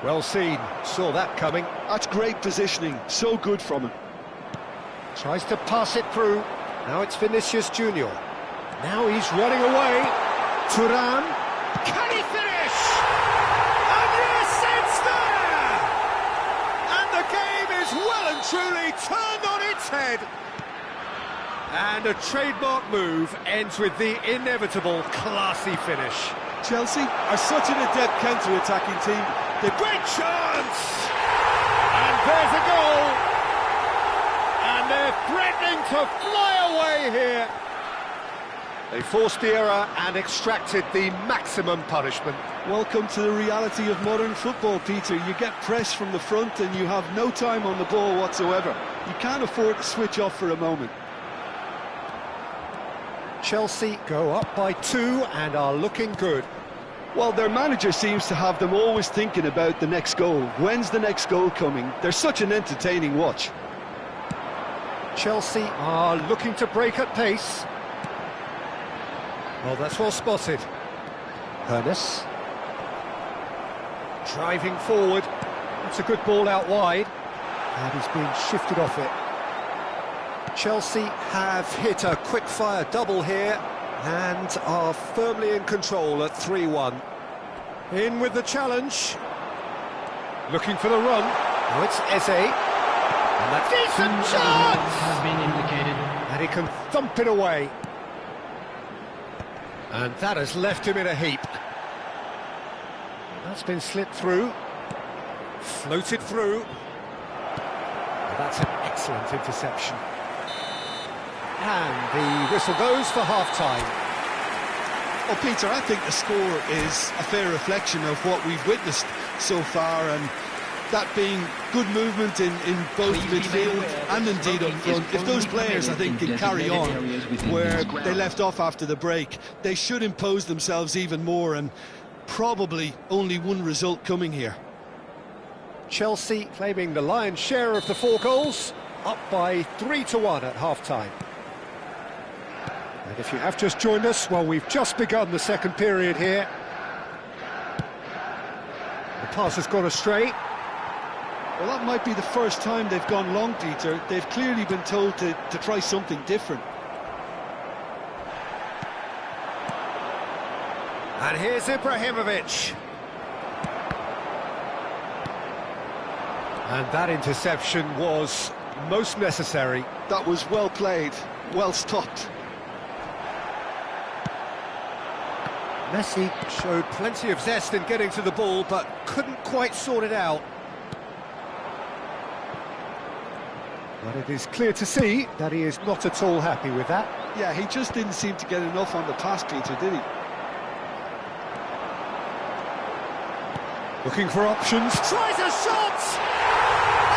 Well seen, saw that coming. That's great positioning, so good from him. Tries to pass it through. Now it's Vinicius Junior. Now he's running away. Thuram. Can he finish? And yes, it's there! And the game is well and truly turned on its head. And a trademark move ends with the inevitable classy finish. Chelsea are such an adept counter-attacking team. Great chance! And there's a goal! And they're threatening to fly away here. They forced the error and extracted the maximum punishment. Welcome to the reality of modern football, Peter. You get press from the front and you have no time on the ball whatsoever. You can't afford to switch off for a moment. Chelsea go up by 2 and are looking good. Well, their manager seems to have them always thinking about the next goal. When's the next goal coming? They're such an entertaining watch. Chelsea are looking to break at pace. Well, that's well spotted. Ernest. Driving forward. That's a good ball out wide. And he's being shifted off it. Chelsea have hit a quick-fire double here and are firmly in control at 3-1. In with the challenge. Looking for the run. Now it's Eze. And that's decent chance! Has been indicated. And he can thump it away. And that has left him in a heap. That's been slipped through. Floated through. And that's an excellent interception. And the whistle goes for half-time. Well, Peter, I think the score is a fair reflection of what we've witnessed so far, and that being good movement in both midfield and indeed up front. If those players, I think, can carry on where they left off after the break, they should impose themselves even more, and probably only one result coming here. Chelsea claiming the lion's share of the 4 goals, up by 3-1 at half-time. And if you have just joined us, well, we've just begun the second period here. The pass has gone astray. Well, that might be the first time they've gone long, Peter. They've clearly been told to try something different. And here's Ibrahimovic. And that interception was most necessary. That was well played, well stopped. Messi showed plenty of zest in getting to the ball, but couldn't quite sort it out. But it is clear to see that he is not at all happy with that. Yeah, he just didn't seem to get enough on the pass, Peter, did he? Looking for options. Tries a shot!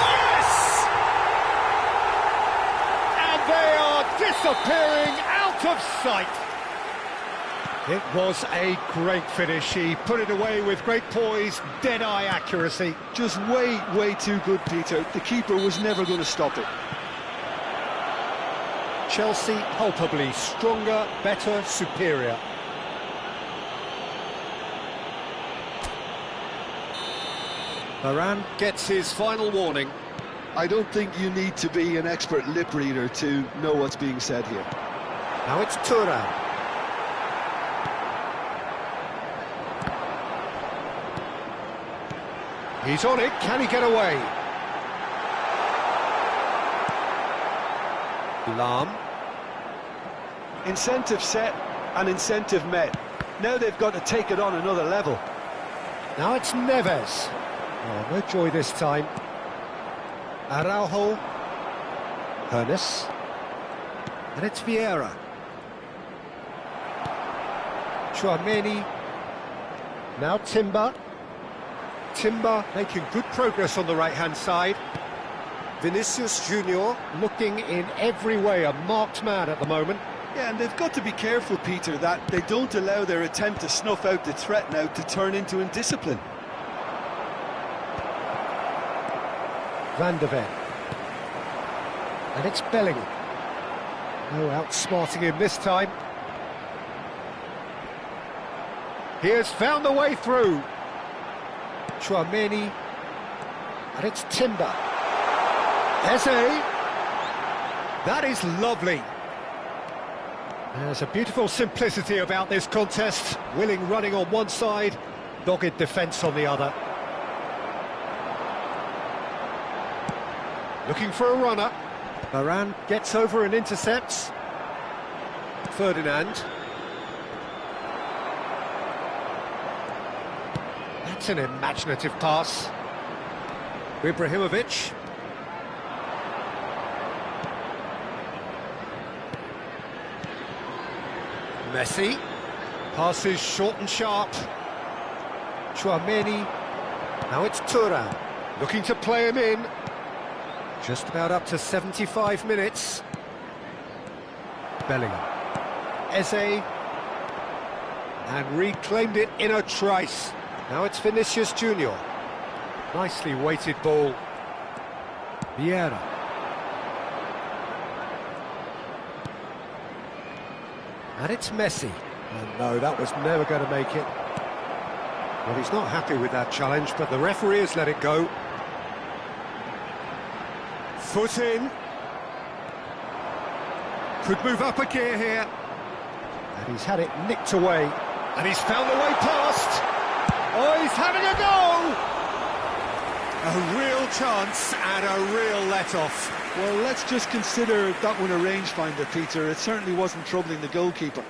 Yes! And they are disappearing out of sight. It was a great finish. He put it away with great poise, dead-eye accuracy. Just way too good, Peter. The keeper was never going to stop it. Chelsea palpably stronger, better, superior. Varane gets his final warning. I don't think you need to be an expert lip reader to know what's being said here. Now it's Thuram. He's on it, can he get away? Lahm. Incentive set and incentive met. Now they've got to take it on another level. Now it's Neves. Oh, no joy this time. Araujo. Ernest. And it's Vieira. Tchouaméni. Now Timber. Timber making good progress on the right-hand side. Vinicius Junior looking in every way a marked man at the moment. Yeah, and they've got to be careful, Peter, that they don't allow their attempt to snuff out the threat now to turn into indiscipline. Van de Ven. And it's Bellingham. No outsmarting him this time. He has found the way through. Tchouaméni. And it's Timber. Eze. That is lovely. There's a beautiful simplicity about this contest. Willing running on one side, dogged defence on the other. Looking for a runner. Varane gets over and intercepts. Ferdinand. That's an imaginative pass. Ibrahimovic. Messi. Passes short and sharp. Tchouameni. Now it's Thuram. Looking to play him in. Just about up to 75 minutes. Bellingham. Eze. And reclaimed it in a trice. Now it's Vinicius Junior. Nicely weighted ball. Vieira. And it's Messi. And no, that was never going to make it. Well, he's not happy with that challenge, but the referee has let it go. Foot in. Could move up a gear here. And he's had it nicked away. And he's found the way past. Oh, he's having a go! A real chance and a real let-off. Well, let's just consider that one a rangefinder, Peter. It certainly wasn't troubling the goalkeeper.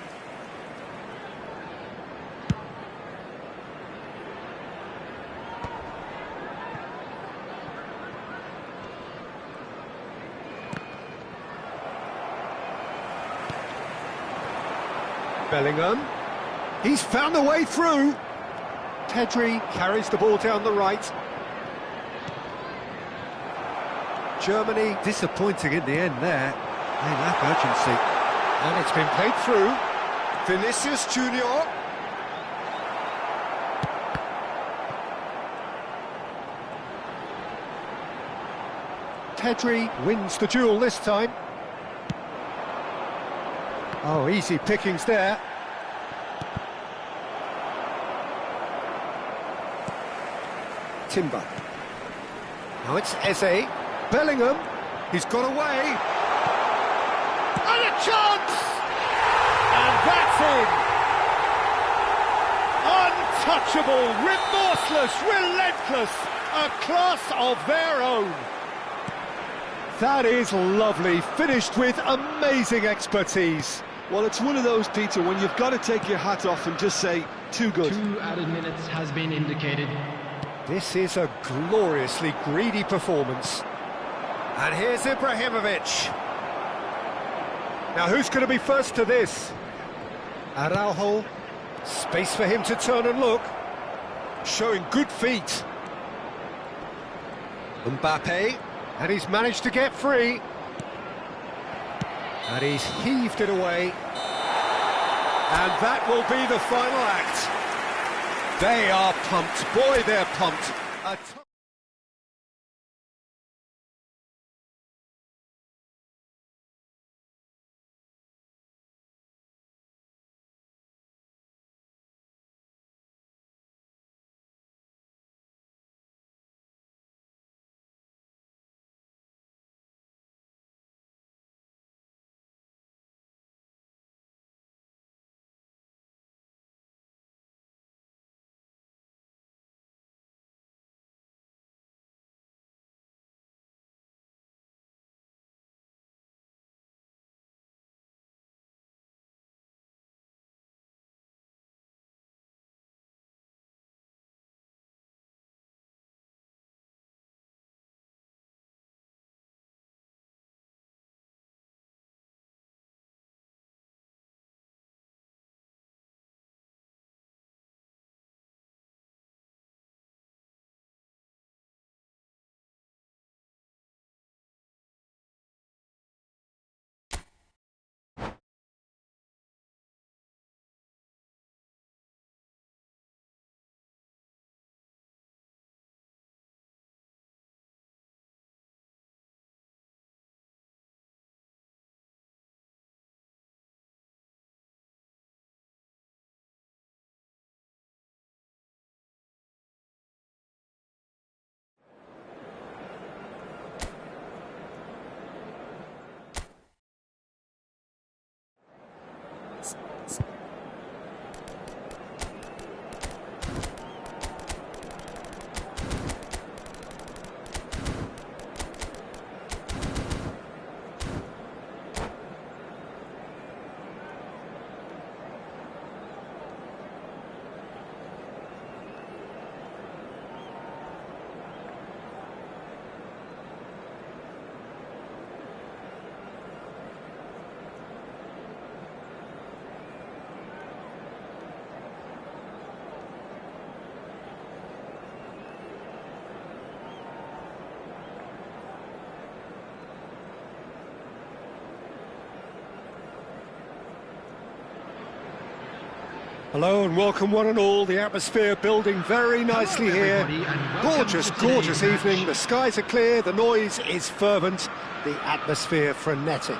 Bellingham. He's found the way through. Pedri carries the ball down the right. Germany disappointing in the end there. They lack urgency. And it's been played through. Vinicius Junior. Pedri wins the duel this time. Oh, easy pickings there. Timber. Now it's Eze. Bellingham. He's got away. And a chance! And that's in! Untouchable, remorseless, relentless. A class of their own. That is lovely, finished with amazing expertise. Well, it's one of those, Peter, when you've got to take your hat off and just say, too good. 2 added minutes has been indicated. This is a gloriously greedy performance. And here's Ibrahimovic. Now, who's going to be first to this? Araujo. Space for him to turn and look. Showing good feet. Mbappe. And he's managed to get free. And he's heaved it away. And that will be the final act. They are pumped. Boy, they're pumped. Hello and welcome one and all. The atmosphere building very nicely here. Gorgeous, gorgeous evening. The skies are clear, the noise is fervent, the atmosphere frenetic.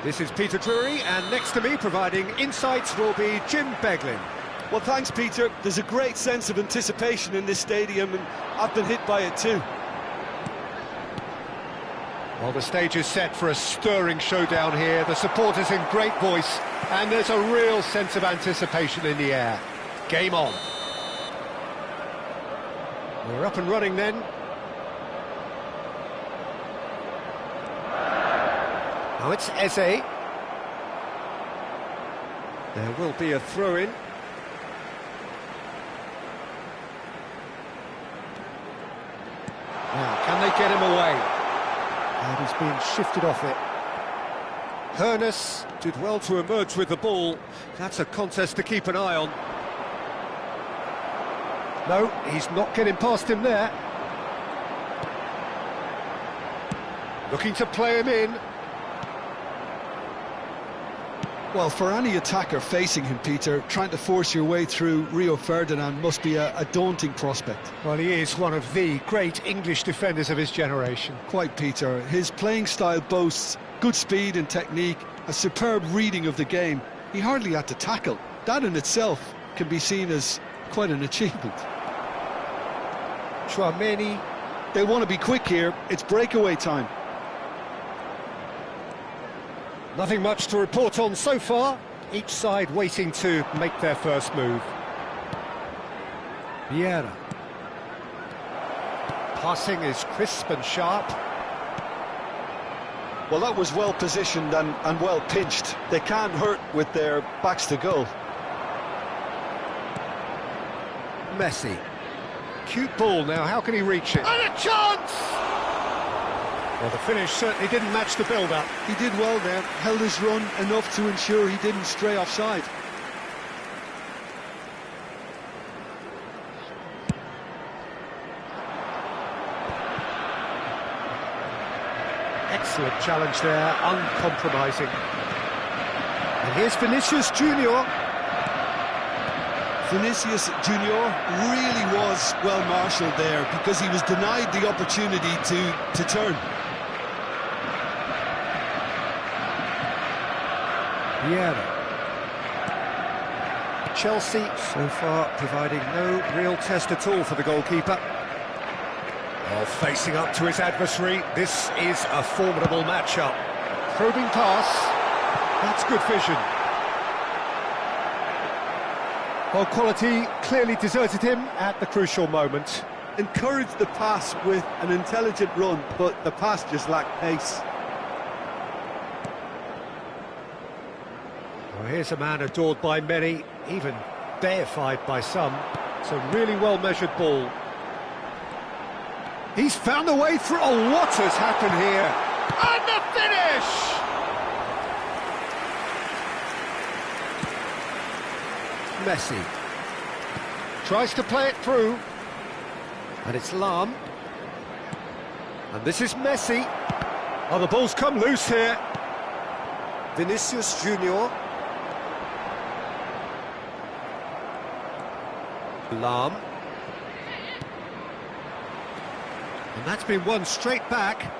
This is Peter Drury, and next to me providing insights will be Jim Beglin. Well, thanks, Peter. There's a great sense of anticipation in this stadium, and I've been hit by it too. Well, the stage is set for a stirring showdown here. The supporters in great voice, and there's a real sense of anticipation in the air. Game on. We're up and running then. Now it's Eze. There will be a throw-in. Now, can they get him away? And he's being shifted off it. Hoeneß did well to emerge with the ball. That's a contest to keep an eye on. No, he's not getting past him there. Looking to play him in. Well, for any attacker facing him, Peter, trying to force your way through Rio Ferdinand must be a daunting prospect. Well, he is one of the great English defenders of his generation. Quite, Peter. His playing style boasts good speed and technique, a superb reading of the game. He hardly had to tackle. That in itself can be seen as quite an achievement. Tchouaméni. They want to be quick here. It's breakaway time. Nothing much to report on so far. Each side waiting to make their first move. Vieira. Passing is crisp and sharp. Well, that was well positioned and well pinched. They can't hurt with their backs to goal. Messi. Cute ball now, how can he reach it? And a chance! Well, the finish certainly didn't match the build-up. He did well there, held his run enough to ensure he didn't stray offside. Excellent challenge there, uncompromising. And here's Vinicius Junior. Vinicius Junior really was well marshalled there because he was denied the opportunity to turn. Vieira. Chelsea so far providing no real test at all for the goalkeeper. Oh, facing up to his adversary, this is a formidable matchup. Probing pass, that's good vision. Well, quality clearly deserted him at the crucial moment. Encouraged the pass with an intelligent run, but the pass just lacked pace. Well, here's a man adored by many, even deified by some. It's a really well-measured ball. He's found a way through. Oh, what has happened here? And the finish! Messi tries to play it through, and it's Lahm. And this is Messi. Oh, the ball's come loose here. Vinicius Junior. Lahm. And that's been won straight back.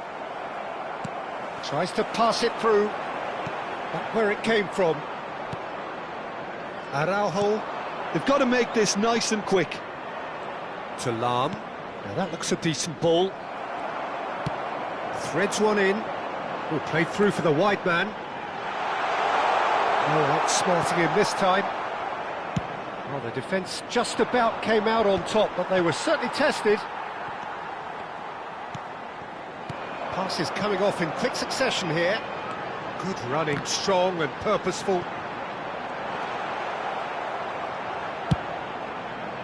Tries to pass it through. Back where it came from. Araujo. They've got to make this nice and quick. To Lahm. Now that looks a decent ball. Threads one in. Oh, played through for the wide man. Oh, outsmarting him this time. Well, the defence just about came out on top, but they were certainly tested. Passes coming off in quick succession here. Good running, strong and purposeful.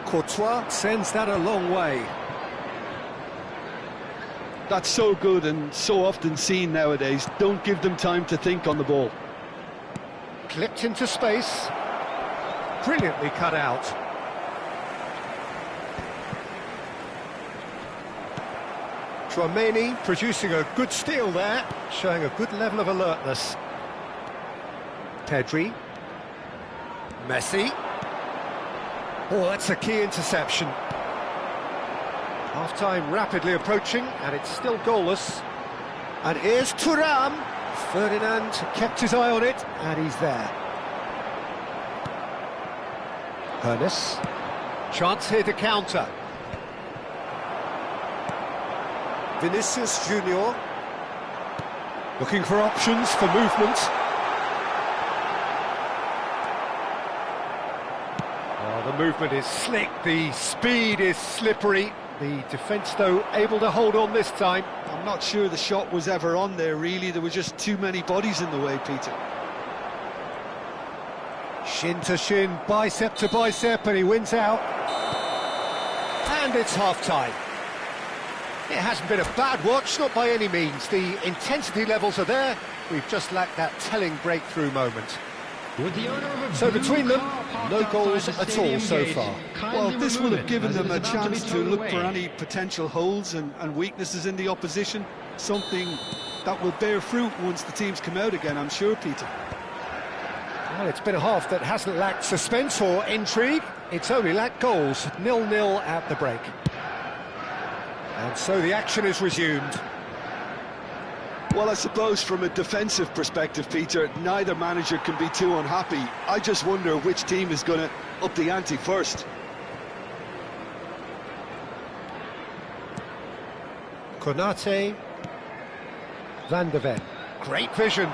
Courtois sends that a long way. That's so good and so often seen nowadays. Don't give them time to think on the ball. Clipped into space. Brilliantly cut out. Tchouaméni producing a good steal there, showing a good level of alertness. Pedri. Messi. Oh, that's a key interception. Half-time rapidly approaching, and it's still goalless. And here's Thuram. Ferdinand kept his eye on it, and he's there. Pernis. Chance here to counter. Vinicius Junior. Looking for options for movement. Oh, the movement is slick, the speed is slippery. The defence, though, able to hold on this time. I'm not sure the shot was ever on there, really. There were just too many bodies in the way, Peter. Shin to shin, bicep to bicep, and he wins out. And it's half-time. It hasn't been a bad watch, not by any means. The intensity levels are there. We've just lacked that telling breakthrough moment. So between them, no goals at all so far. Well, this will have given them a chance to look for any potential holes and weaknesses in the opposition. Something that will bear fruit once the teams come out again, I'm sure, Peter. Well, it's been a half that hasn't lacked suspense or intrigue. It's only lacked goals. 0-0 at the break. And so the action is resumed. Well, I suppose from a defensive perspective, Peter, neither manager can be too unhappy. I just wonder which team is going to up the ante first. Konate. Van de Ven. Great vision.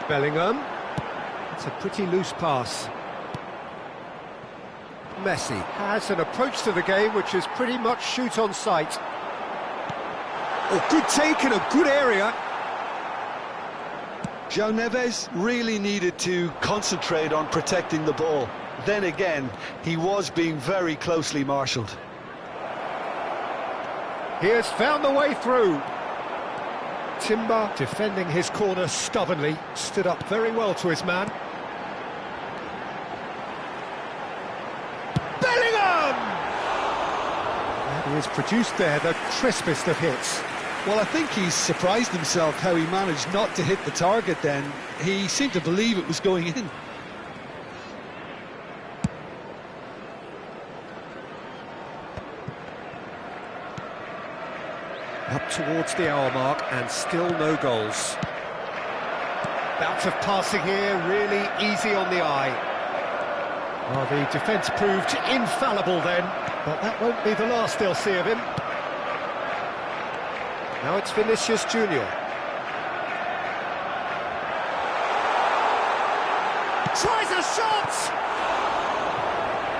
Bellingham. It's a pretty loose pass. Messi has an approach to the game which is pretty much shoot on sight. Oh, good take in a good area. João Neves really needed to concentrate on protecting the ball. Then again, he was being very closely marshalled. He has found the way through. Timber defending his corner stubbornly, stood up very well to his man. Bellingham! And he has produced there the crispest of hits. Well, I think he's surprised himself how he managed not to hit the target then. He seemed to believe it was going in. Up towards the hour mark and still no goals. Bout of passing here, really easy on the eye. Well, the defence proved infallible then, but that won't be the last they'll see of him. Now it's Vinicius Junior. Tries a shot!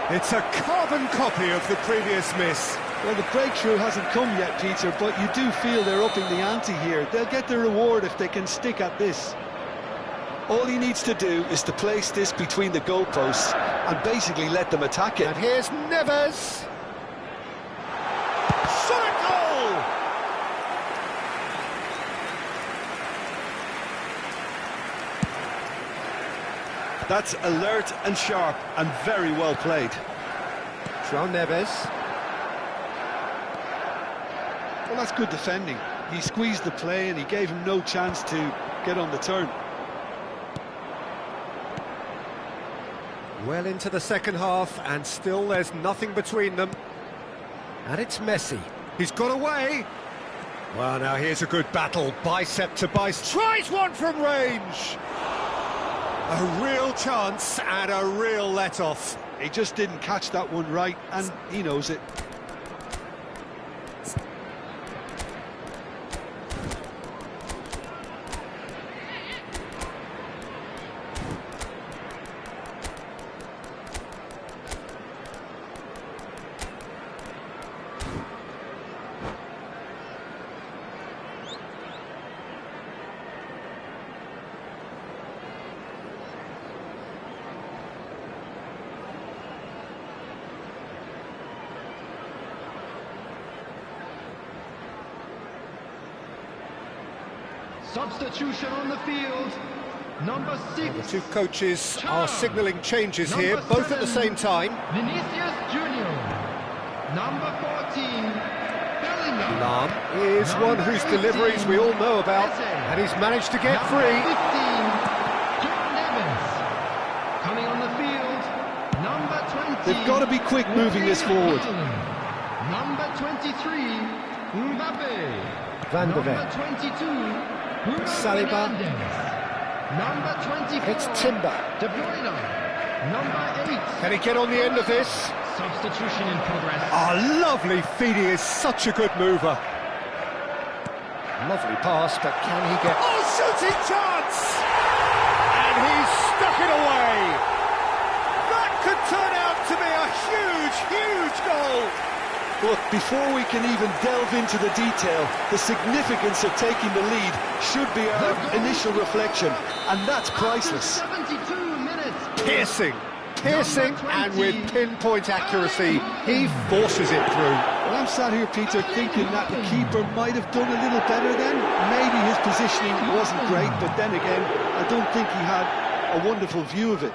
It's a carbon copy of the previous miss. Well, the breakthrough hasn't come yet, Peter, but you do feel they're upping the ante here. They'll get the reward if they can stick at this. All he needs to do is to place this between the goalposts and basically let them attack it. And here's Neves. Shot at goal! That's alert and sharp and very well played. João Neves. Well, that's good defending. He squeezed the play and he gave him no chance to get on the turn. Well into the second half, and still there's nothing between them. And it's Messi. He's got away. Well, now here's a good battle. Bicep to bicep. Tries one from range. A real chance and a real let-off. He just didn't catch that one right, and he knows it. Substitution on the field. Number 6. The two coaches are signalling changes here, both at the same time. Vinicius Junior. Number 14. Bellingham. Lahm is one whose deliveries we all know about, and he's managed to get Number free. 15. João Neves. Coming on the field. got to be quick moving this forward. Number 23, Mbappe. Van de Number Ven. 22, Bruno Saliba. Fernandes. Number 24, It's Timber. De Bruyne. Number 8, Can he get on the end of this? substitution in progress. Oh, lovely feed. He is such a good mover. Lovely pass, but can he get... Oh, shooting chance! And he's stuck it away. That could turn out to be a huge, huge goal. Look, before we can even delve into the detail, the significance of taking the lead should be our initial reflection, and that's priceless. After 72 minutes. Piercing, and with pinpoint accuracy, he forces it through. Well, I'm sat here, Peter, thinking that the keeper might have done a little better then. Maybe his positioning wasn't great, but then again, I don't think he had a wonderful view of it.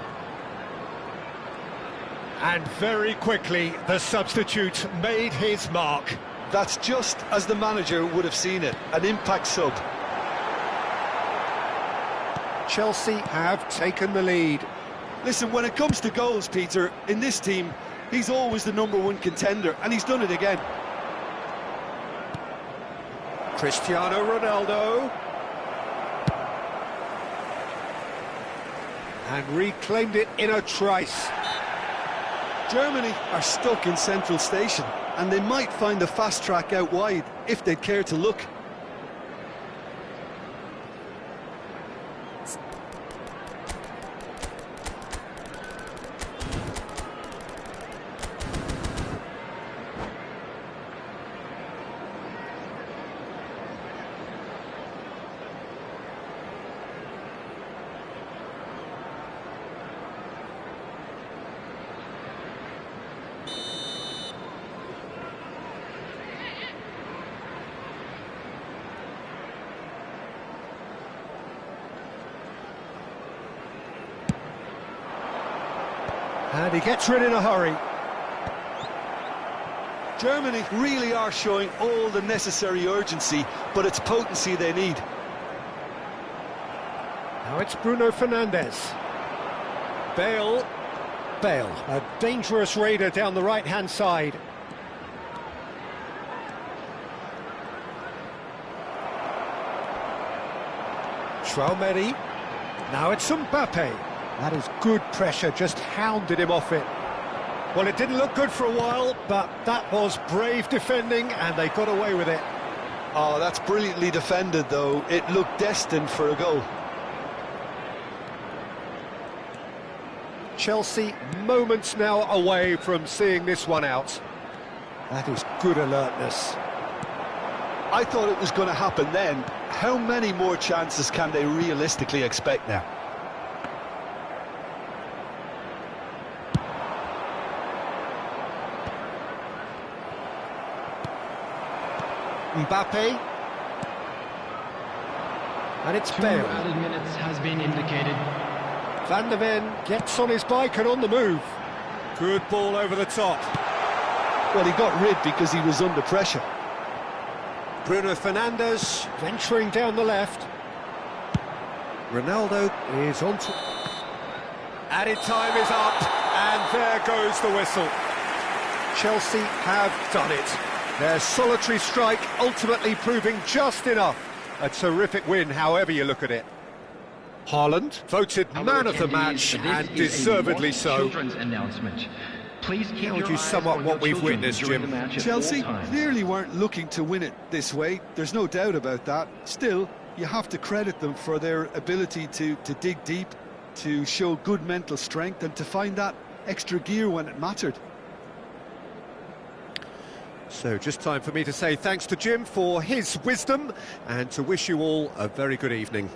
And very quickly, the substitute made his mark. That's just as the manager would have seen it, an impact sub. Chelsea have taken the lead. Listen, when it comes to goals, Peter, in this team, he's always the #1 contender, and he's done it again. Cristiano Ronaldo. And reclaimed it in a trice. Germany are stuck in Central Station, and they might find a fast track out wide if they'd care to look. And he gets rid in a hurry. Germany really are showing all the necessary urgency, but it's potency they need. Now it's Bruno Fernandes. Bale, a dangerous raider down the right-hand side. Traoré. Now it's Mbappe. That is good pressure, just hounded him off it. Well, it didn't look good for a while, but that was brave defending, and they got away with it. Oh, that's brilliantly defended, though. It looked destined for a goal. Chelsea moments now away from seeing this one out. That is good alertness. I thought it was going to happen then. How many more chances can they realistically expect now? Mbappe. And it's 2 Bale. added minutes has been indicated. Van de Ven gets on his bike and on the move. Good ball over the top. Well, he got rid because he was under pressure. Bruno Fernandes venturing down the left. Ronaldo is on to... Added time is up, and there goes the whistle. Chelsea have done it. Their solitary strike ultimately proving just enough. A terrific win, however you look at it. Haaland voted man of the match, and deservedly so. Children's announcement. Please keep How would your you eyes sum up on what your we've children witnessed, during Jim? the match at Chelsea all times. clearly weren't looking to win it this way. There's no doubt about that. Still, you have to credit them for their ability to dig deep, to show good mental strength, and to find that extra gear when it mattered. So just time for me to say thanks to Jim for his wisdom, and to wish you all a very good evening.